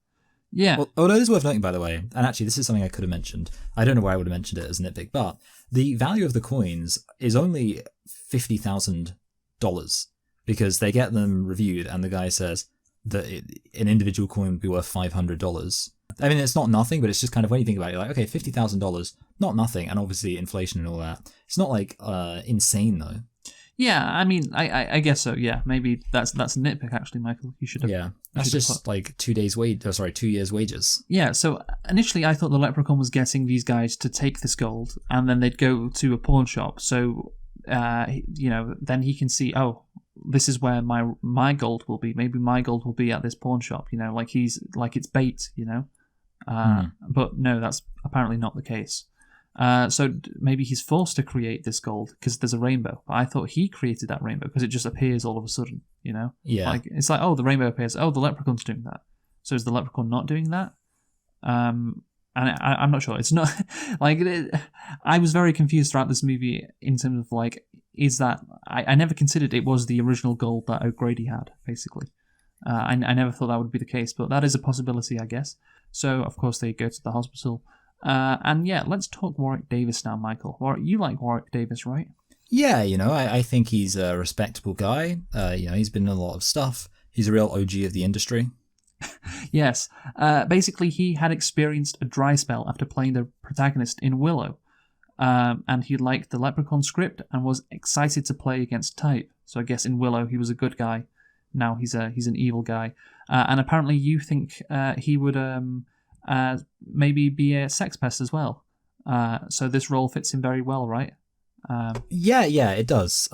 Yeah. Well, although it is worth noting, by the way, and actually this is something I could have mentioned. I don't know why I would have mentioned it as a nitpick, but the value of the coins is only $50,000 because they get them reviewed and the guy says that an individual coin would be worth $500. I mean, it's not nothing, but it's just kind of when you think about it, you're like, okay, $50,000, not nothing, and obviously inflation and all that. It's not like insane though. Yeah, I mean, I guess so. Yeah, maybe that's a nitpick actually, Michael. You should have. Yeah, that's just like 2 years' wages. Yeah. So initially, I thought the leprechaun was getting these guys to take this gold, and then they'd go to a pawn shop. So, then he can see, oh, this is where my gold will be. Maybe my gold will be at this pawn shop. Like it's bait. But no, that's apparently not the case. So maybe he's forced to create this gold because there's a rainbow. But I thought he created that rainbow because it just appears all of a sudden, Yeah. Like, it's like, oh, the rainbow appears. Oh, the leprechaun's doing that. So is the leprechaun not doing that? And I'm not sure. It's not... I was very confused throughout this movie in terms of, like, is that... I never considered it was the original gold that O'Grady had, basically. I never thought that would be the case, but that is a possibility, I guess. So, of course, they go to the hospital. Let's talk Warwick Davis now, Michael. You like Warwick Davis, right? Yeah, I think he's a respectable guy. He's been in a lot of stuff. He's a real OG of the industry. Yes. Basically, he had experienced a dry spell after playing the protagonist in Willow. And he liked the Leprechaun script and was excited to play against type. So I guess in Willow, he was a good guy. Now he's an evil guy. And apparently you think he would... maybe be a sex pest as well. So this role fits him very well, right? Yeah, it does.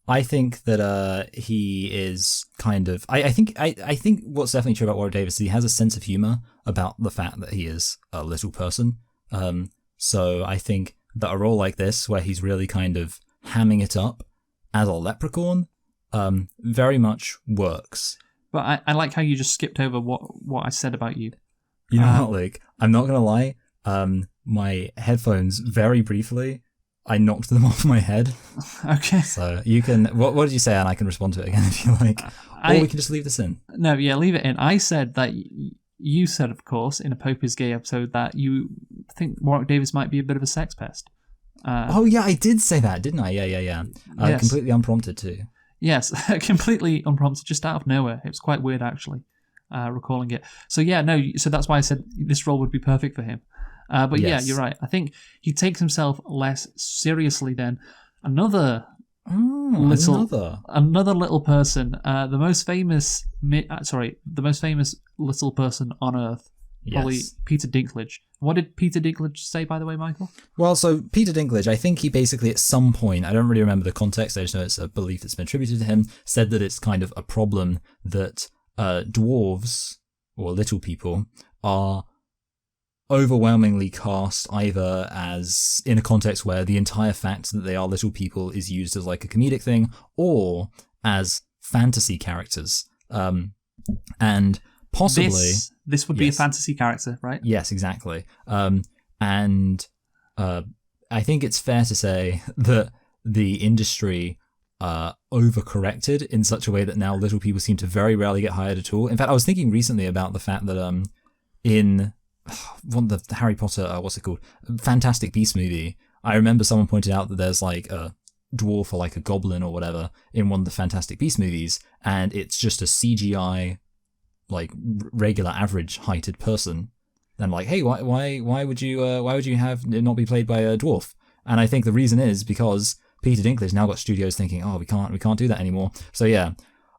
I think that he is kind of... I think what's definitely true about Warwick Davis is he has a sense of humour about the fact that he is a little person. So I think that a role like this, where he's really kind of hamming it up as a leprechaun, very much works. But I like how you just skipped over what I said about you. You know what, Luke? I'm not gonna lie. My headphones, very briefly, I knocked them off my head. Okay. So you can... What did you say? And I can respond to it again if you like. Or we can just leave this in. No, yeah, leave it in. I said that... You said, of course, in a Pope is Gay episode that you think Warwick Davis might be a bit of a sex pest. I did say that, didn't I? Yeah. Yes. Completely unprompted too. Yes, completely unprompted, just out of nowhere. It was quite weird, actually. Recalling it. So so that's why I said this role would be perfect for him. But yes. Yeah, you're right. I think he takes himself less seriously than another little person. The most famous little person on Earth, probably Peter Dinklage. What did Peter Dinklage say, by the way, Michael? Well, so Peter Dinklage, I think he basically at some point, I don't really remember the context, I just know it's a belief that's been attributed to him, said that it's kind of a problem that dwarves, or little people, are overwhelmingly cast either as in a context where the entire fact that they are little people is used as like a comedic thing, or as fantasy characters. And Possibly. This would be a fantasy character, right? Yes, exactly. And I think it's fair to say that the industry overcorrected in such a way that now little people seem to very rarely get hired at all. In fact, I was thinking recently about the fact that in one of the Harry Potter, what's it called? Fantastic Beasts movie, I remember someone pointed out that there's like a dwarf or like a goblin or whatever in one of the Fantastic Beasts movies, and it's just a CGI, like regular average heighted person. And like, hey, why would you have it not be played by a dwarf? And I think the reason is because Peter Dinklage now got studios thinking, oh, we can't do that anymore. So yeah,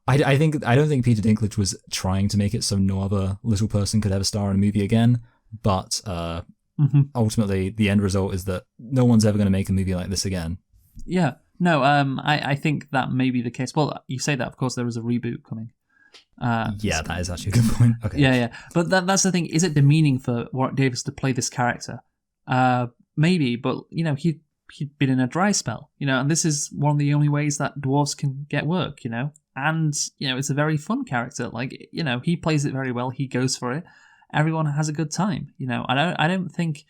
I don't think Peter Dinklage was trying to make it so no other little person could ever star in a movie again. But ultimately, the end result is that no one's ever going to make a movie like this again. Yeah, no, I think that may be the case. Well, you say that, of course, there is a reboot coming. Yeah, that is actually a good point. Okay. Yeah. But that's the thing. Is it demeaning for Warwick Davis to play this character? Maybe, but he'd been in a dry spell, and this is one of the only ways that dwarves can get work, and it's a very fun character. Like, he plays it very well. He goes for it. Everyone has a good time. I don't think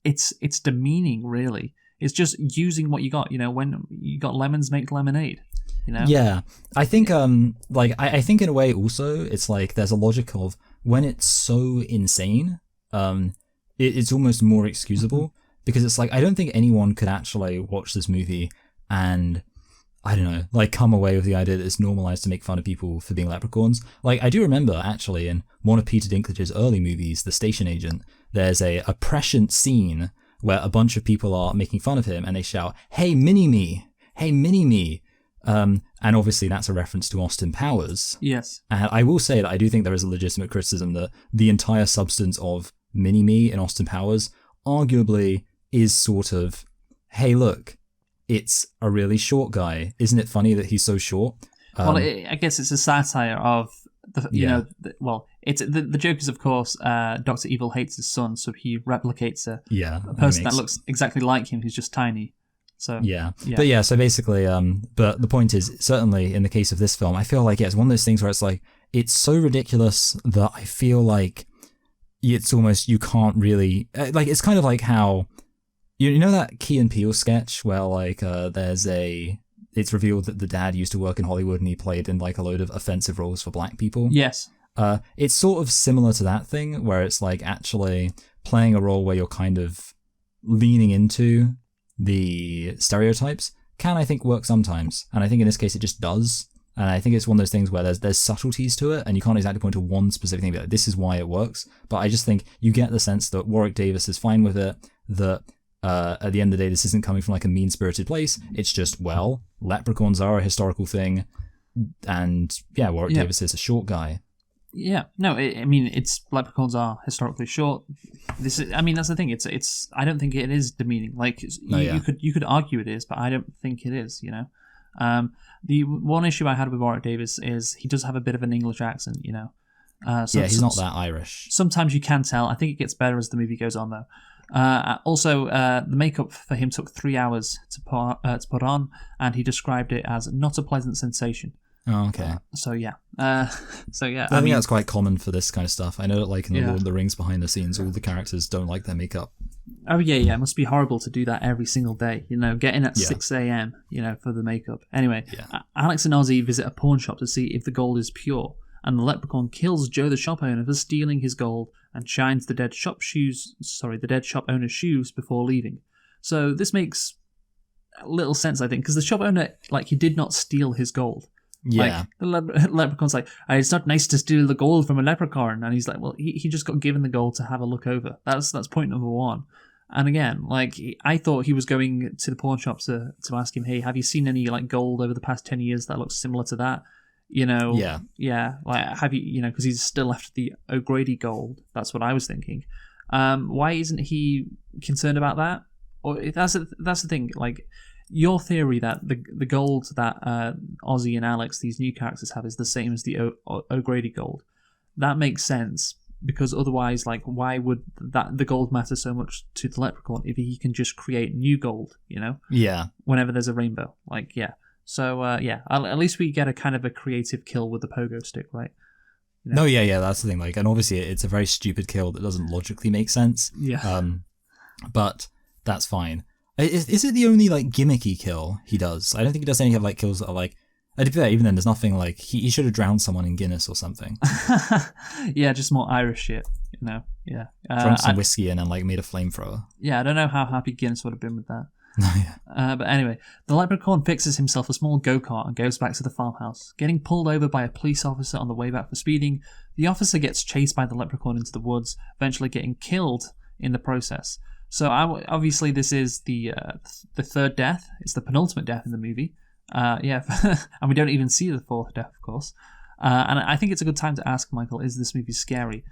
it's demeaning, really. It's just using what you got. When you got lemons, make lemonade. Yeah, I think I think in a way also it's like there's a logic of when it's so insane, it's almost more excusable because it's like I don't think anyone could actually watch this movie and I don't know, like come away with the idea that it's normalized to make fun of people for being leprechauns. Like I do remember actually in one of Peter Dinklage's early movies, The Station Agent, there's a prescient scene where a bunch of people are making fun of him and they shout, "Hey, Mini-Me! Hey, Mini-Me!" And obviously that's a reference to Austin Powers. Yes. And I will say that I do think there is a legitimate criticism that the entire substance of Mini-Me in Austin Powers arguably is sort of, hey, look, it's a really short guy. Isn't it funny that he's so short? Well, I guess it's a satire of the joke is, of course, Dr. Evil hates his son, so he replicates a person that looks exactly like him who's just tiny. So yeah. But yeah, so basically, but the point is, certainly in the case of this film, I feel like it's one of those things where it's like, it's so ridiculous that I feel like it's almost, you can't really, like, it's kind of like how, you know that Key and Peele sketch where like it's revealed that the dad used to work in Hollywood and he played in like a load of offensive roles for black people? Yes. It's sort of similar to that thing where it's like actually playing a role where you're kind of leaning into the stereotypes can, I think, work sometimes. And I think in this case it just does. And I think it's one of those things where there's subtleties to it and you can't exactly point to one specific thing, but like, this is why it works. But I just think you get the sense that Warwick Davis is fine with it, that at the end of the day, this isn't coming from like a mean-spirited place. It's just, well, leprechauns are a historical thing. And yeah, Warwick Davis is a short guy. Yeah, no, I mean, leprechauns are historically short. That's the thing. It's. I don't think it is demeaning. Like you could argue it is, but I don't think it is. The one issue I had with Warwick Davis is he does have a bit of an English accent. He's not that Irish. Sometimes you can tell. I think it gets better as the movie goes on, though. Also, the makeup for him took 3 hours to put on, and he described it as not a pleasant sensation. Oh, okay. I think that's quite common for this kind of stuff. I know that like in the Lord of the Rings behind the scenes, all the characters don't like their makeup. Oh yeah, it must be horrible to do that every single day. Get in at 6 a.m. For the makeup. Anyway, Alex and Ozzy visit a pawn shop to see if the gold is pure, and the leprechaun kills Joe the shop owner for stealing his gold and shines the dead shop owner's shoes before leaving. So this makes little sense, I think, because the shop owner, like, he did not steal his gold. Yeah. Like, the leprechaun's like, it's not nice to steal the gold from a leprechaun. And he's like, well, he just got given the gold to have a look over. That's point number one. And again, like, I thought he was going to the pawn shop to ask him, hey, have you seen any, like, gold over the past 10 years that looks similar to that? Yeah, like, have you, because he's still after the O'Grady gold. That's what I was thinking. Why isn't he concerned about that? Or that's the thing, like, your theory that the gold that Ozzy and Alex, these new characters, have is the same as the O'Grady gold. That makes sense, because otherwise, like, why would the gold matter so much to the leprechaun if he can just create new gold, Yeah. Whenever there's a rainbow. Like, yeah. So, at least we get a kind of a creative kill with the pogo stick, right? No, yeah, that's the thing. Like, and obviously it's a very stupid kill that doesn't logically make sense. Yeah. But that's fine. Is it the only like gimmicky kill he does? I don't think he does any of like kills that are like. Even then, there's nothing like he should have drowned someone in Guinness or something. Yeah, just more Irish shit, you know. Yeah, Drunk some whiskey in and like made a flamethrower. Yeah, I don't know how happy Guinness would have been with that. Yeah. But anyway, the leprechaun fixes himself a small go-kart and goes back to the farmhouse. Getting pulled over by a police officer on the way back for speeding, the officer gets chased by the leprechaun into the woods, eventually getting killed in the process. So obviously this is the third death. It's the penultimate death in the movie. And we don't even see the fourth death, of course. And I think it's a good time to ask, Michael, is this movie scary?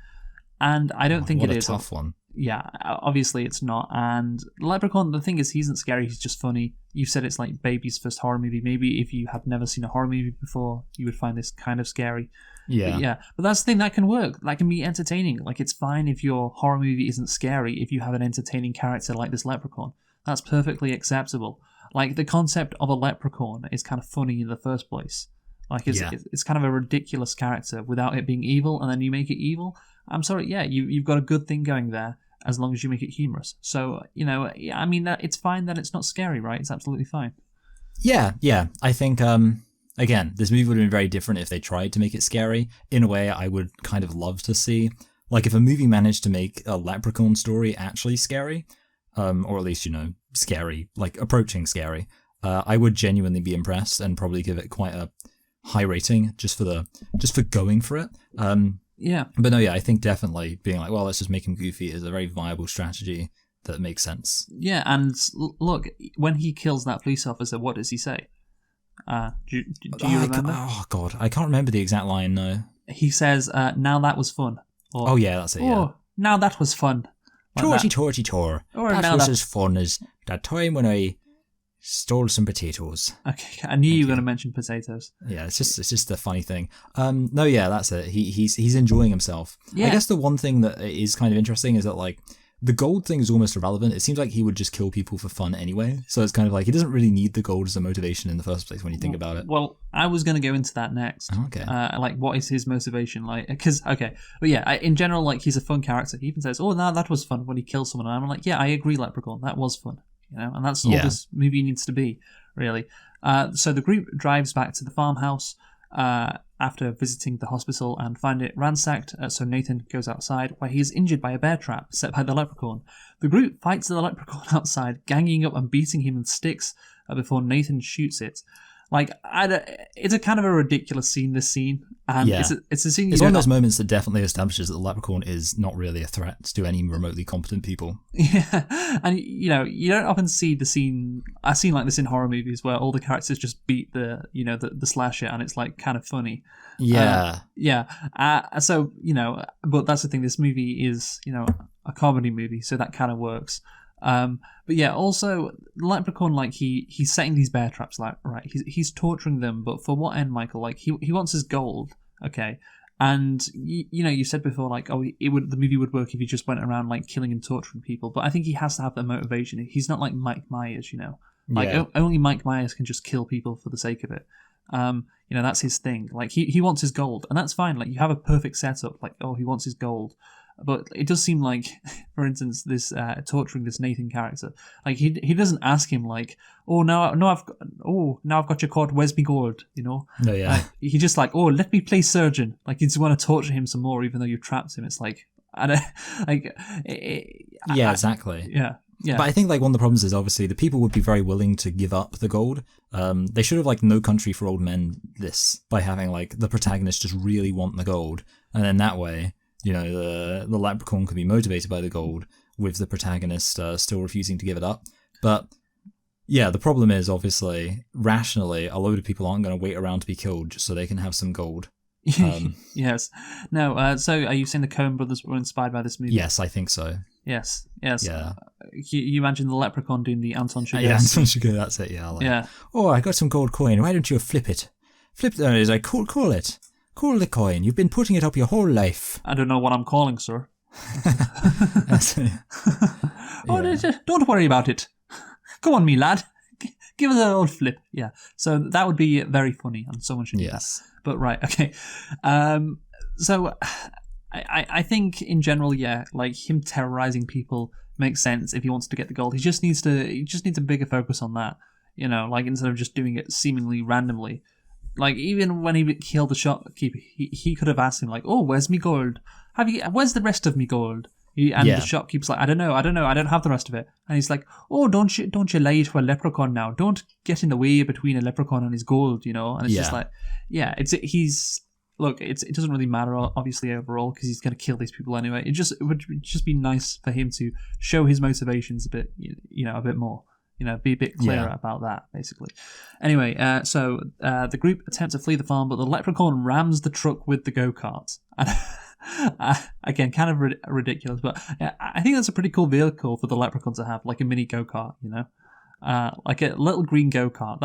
And I don't think it is. What a tough one. Yeah, obviously it's not. And Leprechaun, the thing is, he isn't scary, he's just funny. You said it's like baby's first horror movie. Maybe if you have never seen a horror movie before, you would find this kind of scary. Yeah. But that's the thing, that can work. That can be entertaining. Like, it's fine if your horror movie isn't scary if you have an entertaining character like this leprechaun. That's perfectly acceptable. Like, the concept of a leprechaun is kind of funny in the first place. Like, it's kind of a ridiculous character without it being evil, and then you make it evil. I'm sorry, you've got a good thing going there, as long as you make it humorous. So, I mean, it's fine that it's not scary, right? It's absolutely fine. Yeah. I think, again, this movie would have been very different if they tried to make it scary. In a way, I would kind of love to see. Like, if a movie managed to make a leprechaun story actually scary, or at least, scary, like approaching scary, I would genuinely be impressed and probably give it quite a high rating just for going for it. But no, I think definitely being like, well, let's just make him goofy is a very viable strategy that makes sense. Yeah, and look, when he kills that police officer, what does he say? Do you remember? Oh God, I can't remember the exact line. No, he says, "Now that was fun." Or, oh yeah, that's it. Yeah. Now that was fun. Like torty. That was as fun as that time when I stole some potatoes. Okay, I knew you were going to mention potatoes. Yeah, it's just a funny thing. No, yeah, that's it. He's enjoying himself. Yeah. I guess the one thing that is kind of interesting is that like the gold thing is almost irrelevant. It seems like he would just kill people for fun anyway. So it's kind of like he doesn't really need the gold as a motivation in the first place when you think about it. Well, I was going to go into that next. Okay. Like, what is his motivation? Like, but yeah, in general, like, he's a fun character. He even says, "Oh, no, that was fun" when he kills someone. And I'm like, yeah, I agree, Leprechaun, that was fun. And that's all this movie needs to be, really. So the group drives back to the farmhouse after visiting the hospital and find it ransacked. So Nathan goes outside where he is injured by a bear trap set by the leprechaun. The group fights the leprechaun outside, ganging up and beating him with sticks before Nathan shoots it. Like, it's a kind of a ridiculous scene, this scene. And it's a scene. It's one of those moments that definitely establishes that the leprechaun is not really a threat to any remotely competent people. Yeah, and you don't often see a scene like this in horror movies where all the characters just beat the slasher, and it's like kind of funny. Yeah. So but that's the thing. This movie is a comedy movie, so that kind of works. But yeah, also Leprechaun, like he's setting these bear traps, like right, he's torturing them, but for what end, Michael? Like he wants his gold, okay? And you said before, like, oh, the movie would work if he just went around like killing and torturing people, but I think he has to have that motivation. He's not like Mike Myers, only Mike Myers can just kill people for the sake of it. That's his thing. Like he wants his gold, and that's fine. Like you have a perfect setup. Like, oh, he wants his gold. But it does seem like, for instance, this torturing this Nathan character, like he doesn't ask him like, now I've got you caught. Where's me gold? No, yeah. He just like, let me play surgeon. Like you just want to torture him some more, even though you've trapped him. It's like, exactly. Yeah. But I think like one of the problems is obviously the people would be very willing to give up the gold. They should have like No Country for Old Men this by having like the protagonist just really want the gold, and then that way. The leprechaun can be motivated by the gold with the protagonist still refusing to give it up. But yeah, the problem is obviously rationally a load of people aren't going to wait around to be killed just so they can have some gold. Yes. No. So are you saying the Coen brothers were inspired by this movie? Yes, I think so. Yes. Yeah. You imagine the leprechaun doing the Anton Chigurh. Yeah, Anton Chigurh. That's it. Yeah. Yeah. Oh, I got some gold coin. Why don't you flip it? Call it. Call the coin. You've been putting it up your whole life. I don't know what I'm calling, sir. Yeah. Don't worry about it. Go on, me lad. Give us an old flip. Yeah. So that would be very funny, and someone should do that. But right, okay. So I think in general, yeah, like him terrorizing people makes sense if he wants to get the gold. He just needs a bigger focus on that, like instead of just doing it seemingly randomly. Like even when he killed the shopkeeper, he could have asked him like, "Oh, where's me gold? Where's the rest of me gold?" The shopkeeper's like, I don't know, I don't have the rest of it. And he's like, "Oh, don't you lie to a leprechaun now? Don't get in the way between a leprechaun and his gold, And it's just like, yeah, look, it doesn't really matter obviously overall because he's going to kill these people anyway. It would just be nice for him to show his motivations a bit, a bit more. Be a bit clearer about that, basically. Anyway, so the group attempts to flee the farm, but the leprechaun rams the truck with the go-karts. Again, kind of ridiculous, but I think that's a pretty cool vehicle for the leprechaun to have, like a mini go-kart, like a little green go-kart.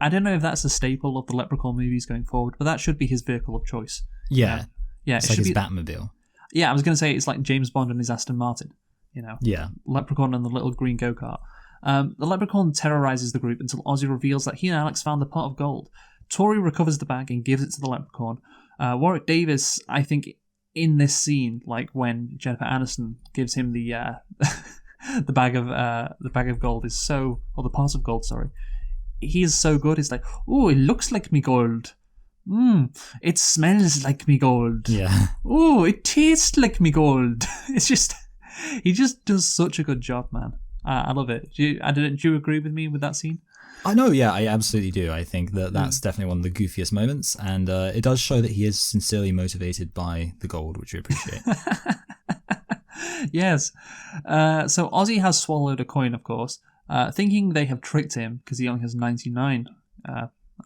I don't know if that's a staple of the Leprechaun movies going forward, but that should be his vehicle of choice. Yeah. Yeah, it's like his Batmobile. Yeah, I was going to say it's like James Bond and his Aston Martin, Yeah. Leprechaun and the little green go-kart. The leprechaun terrorizes the group until Ozzy reveals that he and Alex found the pot of gold. Tori recovers the bag and gives it to the leprechaun. Warwick Davis, I think, in this scene, like when Jennifer Aniston gives him the the bag of gold, or the pot of gold, sorry. He is so good. He's like, "Oh, it looks like me gold. It smells like me gold. Yeah. Oh, it tastes like me gold." It's just, he just does such a good job, man. I love it. Do you agree with me with that scene? I know, yeah, I absolutely do. I think that's definitely one of the goofiest moments, and it does show that he is sincerely motivated by the gold, which we appreciate. Yes. So Ozzy has swallowed a coin, of course, thinking they have tricked him because he only has 99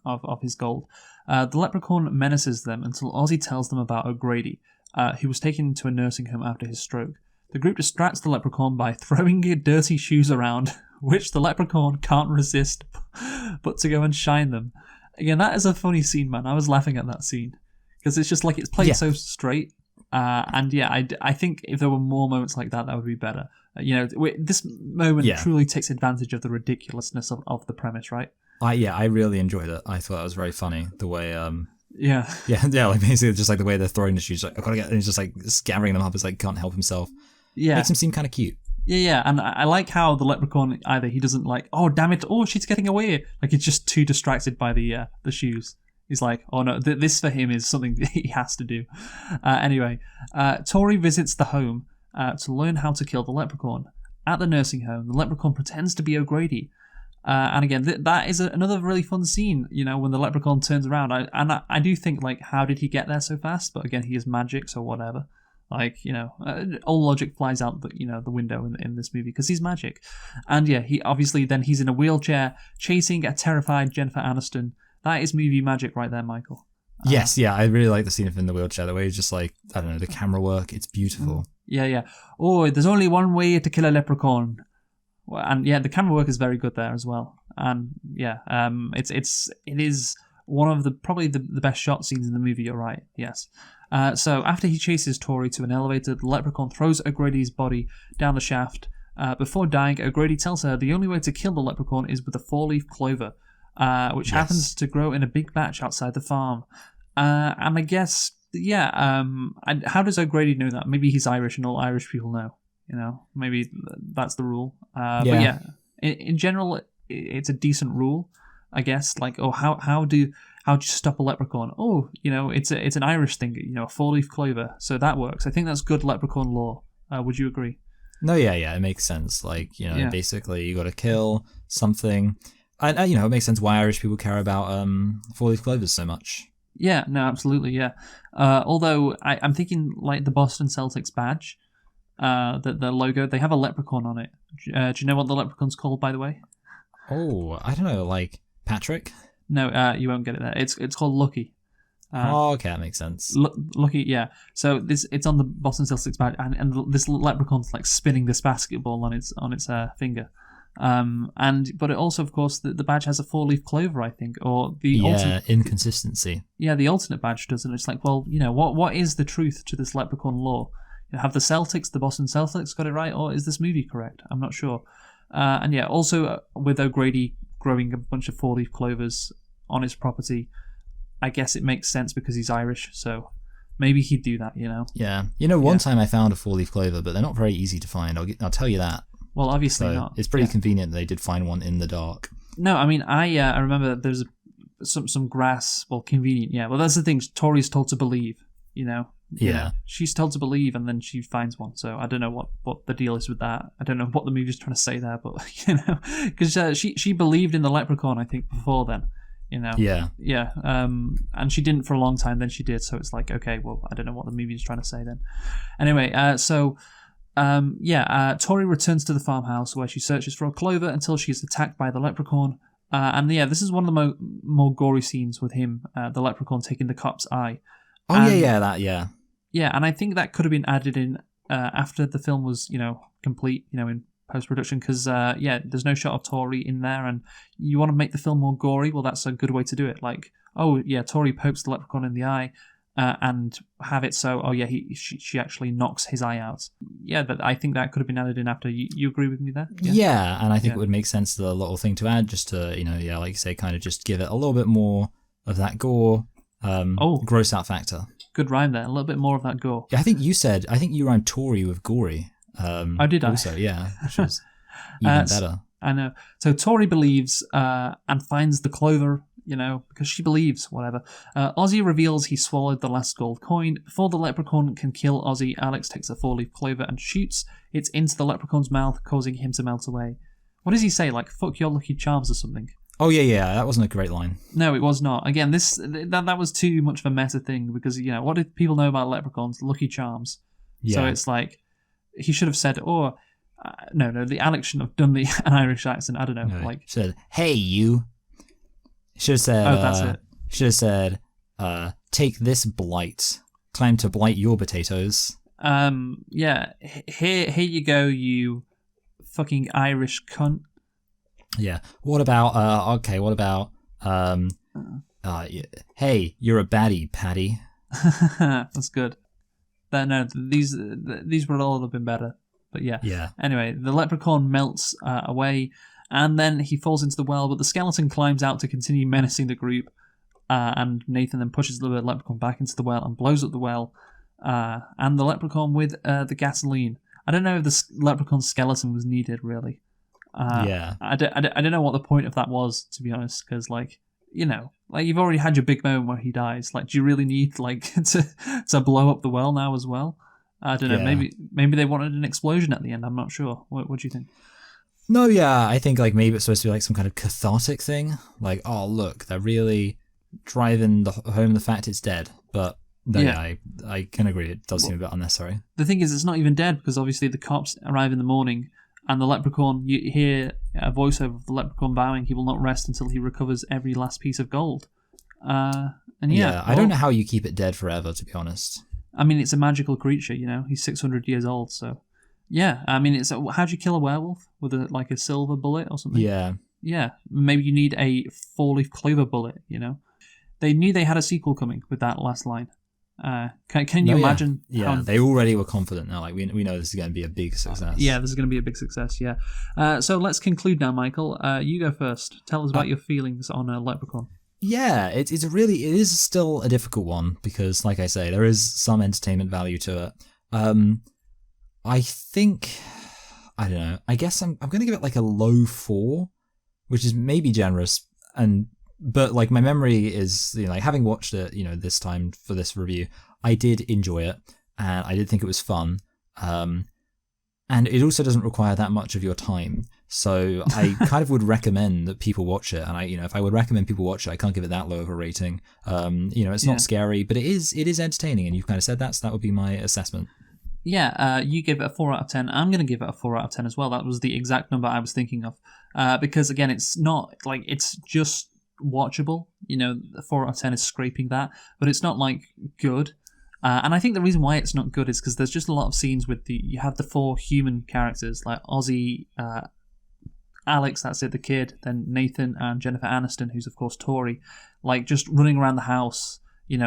of his gold. The leprechaun menaces them until Ozzy tells them about O'Grady, who was taken to a nursing home after his stroke. The group distracts the leprechaun by throwing dirty shoes around, which the leprechaun can't resist but to go and shine them. Again, that is a funny scene, man. I was laughing at that scene because it's just like it's played so straight. And yeah, I think if there were more moments like that would be better. This moment truly takes advantage of the ridiculousness of the premise, right? I really enjoyed it. I thought it was very funny the way yeah, like basically just like the way they're throwing the shoes, like I gotta get, and he's just like scattering them up. It's like can't help himself. Yeah, makes him seem kind of cute. Yeah, and I like how the leprechaun either he doesn't like, oh damn it, oh she's getting away, like he's just too distracted by the shoes. He's like, oh no, this for him is something he has to do. Anyway, Tori visits the home to learn how to kill the leprechaun. At the nursing home, the leprechaun pretends to be O'Grady. And again, that is another really fun scene, when the leprechaun turns around. I do think, like, how did he get there so fast? But again, he is magic, so whatever. Like, all logic flies out the window in this movie because he's magic. And yeah, he's in a wheelchair chasing a terrified Jennifer Aniston. That is movie magic right there, Michael. Yes, yeah, I really like the scene of him in the wheelchair. The way he's just like, I don't know, the camera work, it's beautiful. Yeah. Oh, there's only one way to kill a leprechaun. And yeah, the camera work is very good there as well. And yeah, it is one of probably the best shot scenes in the movie. You're right. Yes. So after he chases Tori to an elevator, the leprechaun throws O'Grady's body down the shaft. Before dying, O'Grady tells her the only way to kill the leprechaun is with a 4-leaf clover, which happens to grow in a big batch outside the farm. And I guess, how does O'Grady know that? Maybe he's Irish and all Irish people know. Maybe that's the rule. But yeah, in general, it's a decent rule, I guess. Like, how'd you stop a leprechaun? Oh, it's an Irish thing, a 4-leaf clover. So that works. I think that's good leprechaun law. Would you agree? No, yeah, it makes sense. Like, basically you got to kill something. And, it makes sense why Irish people care about 4-leaf clovers so much. Yeah, no, absolutely, yeah. Although I'm thinking like the Boston Celtics badge, the logo, they have a leprechaun on it. Do you know what the leprechaun's called, by the way? Oh, I don't know, like Patrick? No, you won't get it there. It's called Lucky. Okay, that makes sense. Lucky, yeah. So it's on the Boston Celtics badge, and this leprechaun's like spinning this basketball on its finger. But it also, of course, the badge has a 4-leaf clover, I think, or the inconsistency. Yeah, the alternate badge doesn't. It's like, well, what is the truth to this leprechaun law? Have the Boston Celtics got it right, or is this movie correct? I'm not sure. And yeah, also with O'Grady growing a bunch of 4-leaf clovers on his property, I guess it makes sense because he's Irish. So maybe he'd do that, you know? Yeah. One time I found a 4-leaf clover, but they're not very easy to find. I'll tell you that. Well, obviously So not. it's pretty convenient that they did find one in the dark. No, I mean, I remember there's some grass. Well, convenient, yeah. Well, that's the thing. Tori's told to believe, you know? Yeah. She's told to believe, and then she finds one. So I don't know what the deal is with that. I don't know what the movie's trying to say there, but, because she believed in the leprechaun, I think, before then. Yeah. Yeah. And she didn't for a long time. Then she did. So it's like, okay, well, I don't know what the movie is trying to say then. Anyway, Tori returns to the farmhouse where she searches for a clover until she is attacked by the leprechaun. This is one of the more gory scenes with him, the leprechaun taking the cop's eye. Yeah, and I think that could have been added in after the film was, complete, in post-production, because there's no shot of Tori in there, and you want to make the film more gory. Well, that's a good way to do it. Like, Tori pokes the leprechaun in the eye, and have it so she actually knocks his eye out. I think that could have been added in after. You agree with me there? Yeah, and I think it would make sense, the little thing to add, just to like you say, kind of just give it a little bit more of that gore, gross out factor. Good rhyme there. A little bit more of that gore. Yeah, I think you rhymed Tory with gory. Did I? Also, yeah, which is even better. I know. So Tori believes and finds the clover, because she believes, whatever. Ozzy reveals he swallowed the last gold coin. Before the leprechaun can kill Ozzy, Alex takes a 4-leaf clover and shoots it into the leprechaun's mouth, causing him to melt away. What does he say? Like, fuck your lucky charms or something? Oh, yeah, that wasn't a great line. No, it was not. Again, that was too much of a meta thing, because, what did people know about leprechauns? Lucky charms. Yeah. So it's like, he should have said, no, the Alex shouldn't have done an Irish accent. I don't know. No, said, hey, you. Should have said, that's it. Should have said, take this blight. Climb to blight your potatoes. Here you go, you fucking Irish cunt. Yeah. What about, hey, you're a baddie, Paddy. That's good. No, these would all have been better. But yeah. Yeah. Anyway, the leprechaun melts away, and then he falls into the well, but the skeleton climbs out to continue menacing the group, and Nathan then pushes the leprechaun back into the well and blows up the well, and the leprechaun with the gasoline. I don't know if the leprechaun's skeleton was needed, really. I don't know what the point of that was, to be honest, because, you've already had your big moment where he dies. Like, do you really need, to blow up the well now as well? I don't know. Maybe they wanted an explosion at the end. I'm not sure. What do you think? No, yeah, I think maybe it's supposed to be some kind of cathartic thing. Like, oh look, they're really driving home the fact it's dead. But I can agree, it does seem a bit unnecessary. The thing is, it's not even dead, because obviously the cops arrive in the morning, and the leprechaun, you hear a voiceover of the leprechaun vowing he will not rest until he recovers every last piece of gold. I don't know how you keep it dead forever, to be honest. I mean, it's a magical creature, He's 600 years old, so... Yeah, I mean, how do you kill a werewolf? With a silver bullet or something? Yeah. Yeah, maybe you need a 4-leaf clover bullet, They knew they had a sequel coming with that last line. Can you imagine? Yeah, they already were confident now. We know this is going to be a big success. Yeah, this is going to be a big success, yeah. So let's conclude now, Michael. You go first. Tell us about your feelings on Leprechaun. Yeah, it is still a difficult one, because, like I say, there is some entertainment value to it. I think, I don't know, I guess I'm going to give it a low 4, which is maybe generous, but my memory is, having watched it, this time for this review, I did enjoy it, and I did think it was fun, and it also doesn't require that much of your time, so I kind of would recommend that people watch it, and if I would recommend people watch it, I can't give it that low of a rating. It's not scary, but it is entertaining, and you've kind of said that, so that would be my assessment. Yeah, you gave it a 4 out of 10. I'm going to give it a 4 out of 10 as well. That was the exact number I was thinking of. Because, again, it's not, it's just watchable. 4 out of 10 is scraping that. But it's not, good. And I think the reason why it's not good is because there's just a lot of scenes with you have the 4 human characters, like Ozzy, Alex, that's it, the kid, then Nathan and Jennifer Aniston, who's, of course, Tori, just running around the house,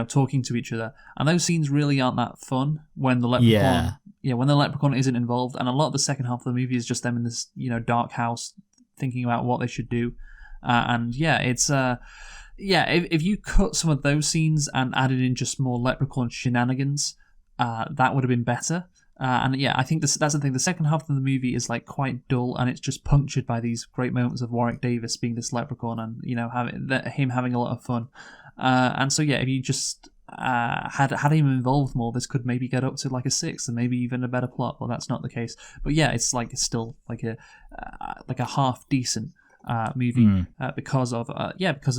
talking to each other. And those scenes really aren't that fun when the leprechaun when the leprechaun isn't involved. And a lot of the second half of the movie is just them in this, dark house thinking about what they should do. It's if you cut some of those scenes and added in just more Leprechaun shenanigans, that would have been better. And yeah, I think that's the thing. The second half of the movie is like quite dull, and it's just punctured by these great moments of Warwick Davis being this Leprechaun, and him having a lot of fun. And so yeah, if you just had him involved more, this could maybe get up to like a 6 and maybe even a better plot. Well, that's not the case. But yeah, it's still like a half decent movie because of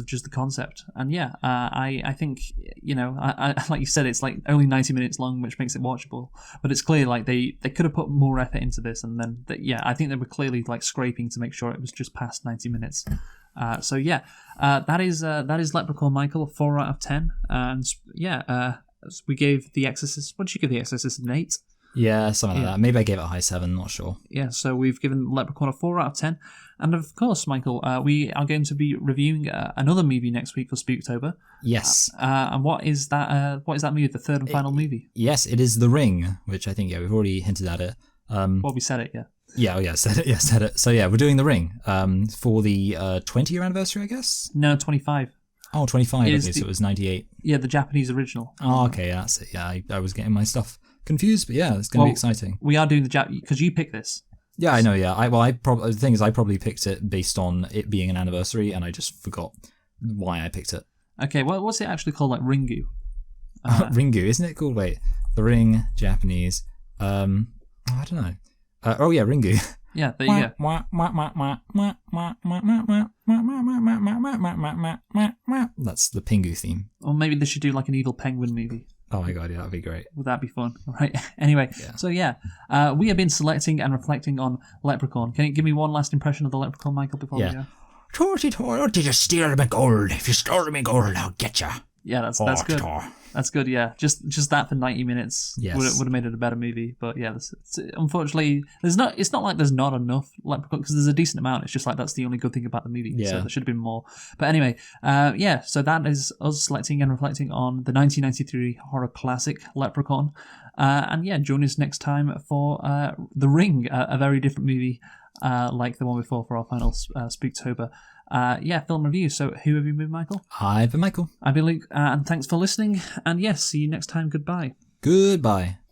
just the concept. And yeah, I think I like you said, it's like only 90 minutes long, which makes it watchable. But it's clear like they could have put more effort into this, and then I think they were clearly like scraping to make sure it was just past 90 minutes. So yeah, that is Leprechaun, Michael, 4 out of 10. And we gave The Exorcist. What did you give The Exorcist? An 8? Yeah, something like that. Maybe I gave it a high 7, not sure. Yeah, so we've given Leprechaun a 4 out of 10. And of course, Michael, we are going to be reviewing another movie next week for Spooktober. Yes. And what is that movie, the third and final movie? Yes, it is The Ring, which I think, we've already hinted at it. Well, we said it, yeah. Yeah, said it. So yeah, we're doing The Ring for the 20-year anniversary, I guess? No, 25. Oh, 25, okay, so it was 98. Yeah, the Japanese original. Oh, okay, that's it. Yeah, I was getting my stuff confused, but yeah, it's going to be exciting. We are doing the because you picked this. Yeah, I know, yeah. The thing is, I probably picked it based on it being an anniversary, and I just forgot why I picked it. Okay, well, what's it actually called? Like Ringu? Ringu, isn't it called? Wait, The Ring, Japanese. I don't know. Ringu. Yeah, there you go. That's the Pingu theme. Or maybe they should do like an evil penguin movie. Oh my god, yeah, that'd be great. Would that be fun? Right. Anyway, So we have been selecting and reflecting on Leprechaun. Can you give me one last impression of the Leprechaun, Michael, before we go? Did you steal my gold? If you stole my gold, I'll get you. Yeah, that's good. That's good. Yeah, just that for 90 minutes would have made it a better movie. But yeah, unfortunately, it's not like there's not enough Leprechaun, because there's a decent amount. It's just like that's the only good thing about the movie. Yeah. So there should have been more. But anyway, so that is us selecting and reflecting on the 1993 horror classic Leprechaun. And join us next time for The Ring, a very different movie like the one before for our final Spooktober. Film review. So who have you been, Michael? I've been Michael. I've been Luke, and thanks for listening. And yes, see you next time. Goodbye. Goodbye.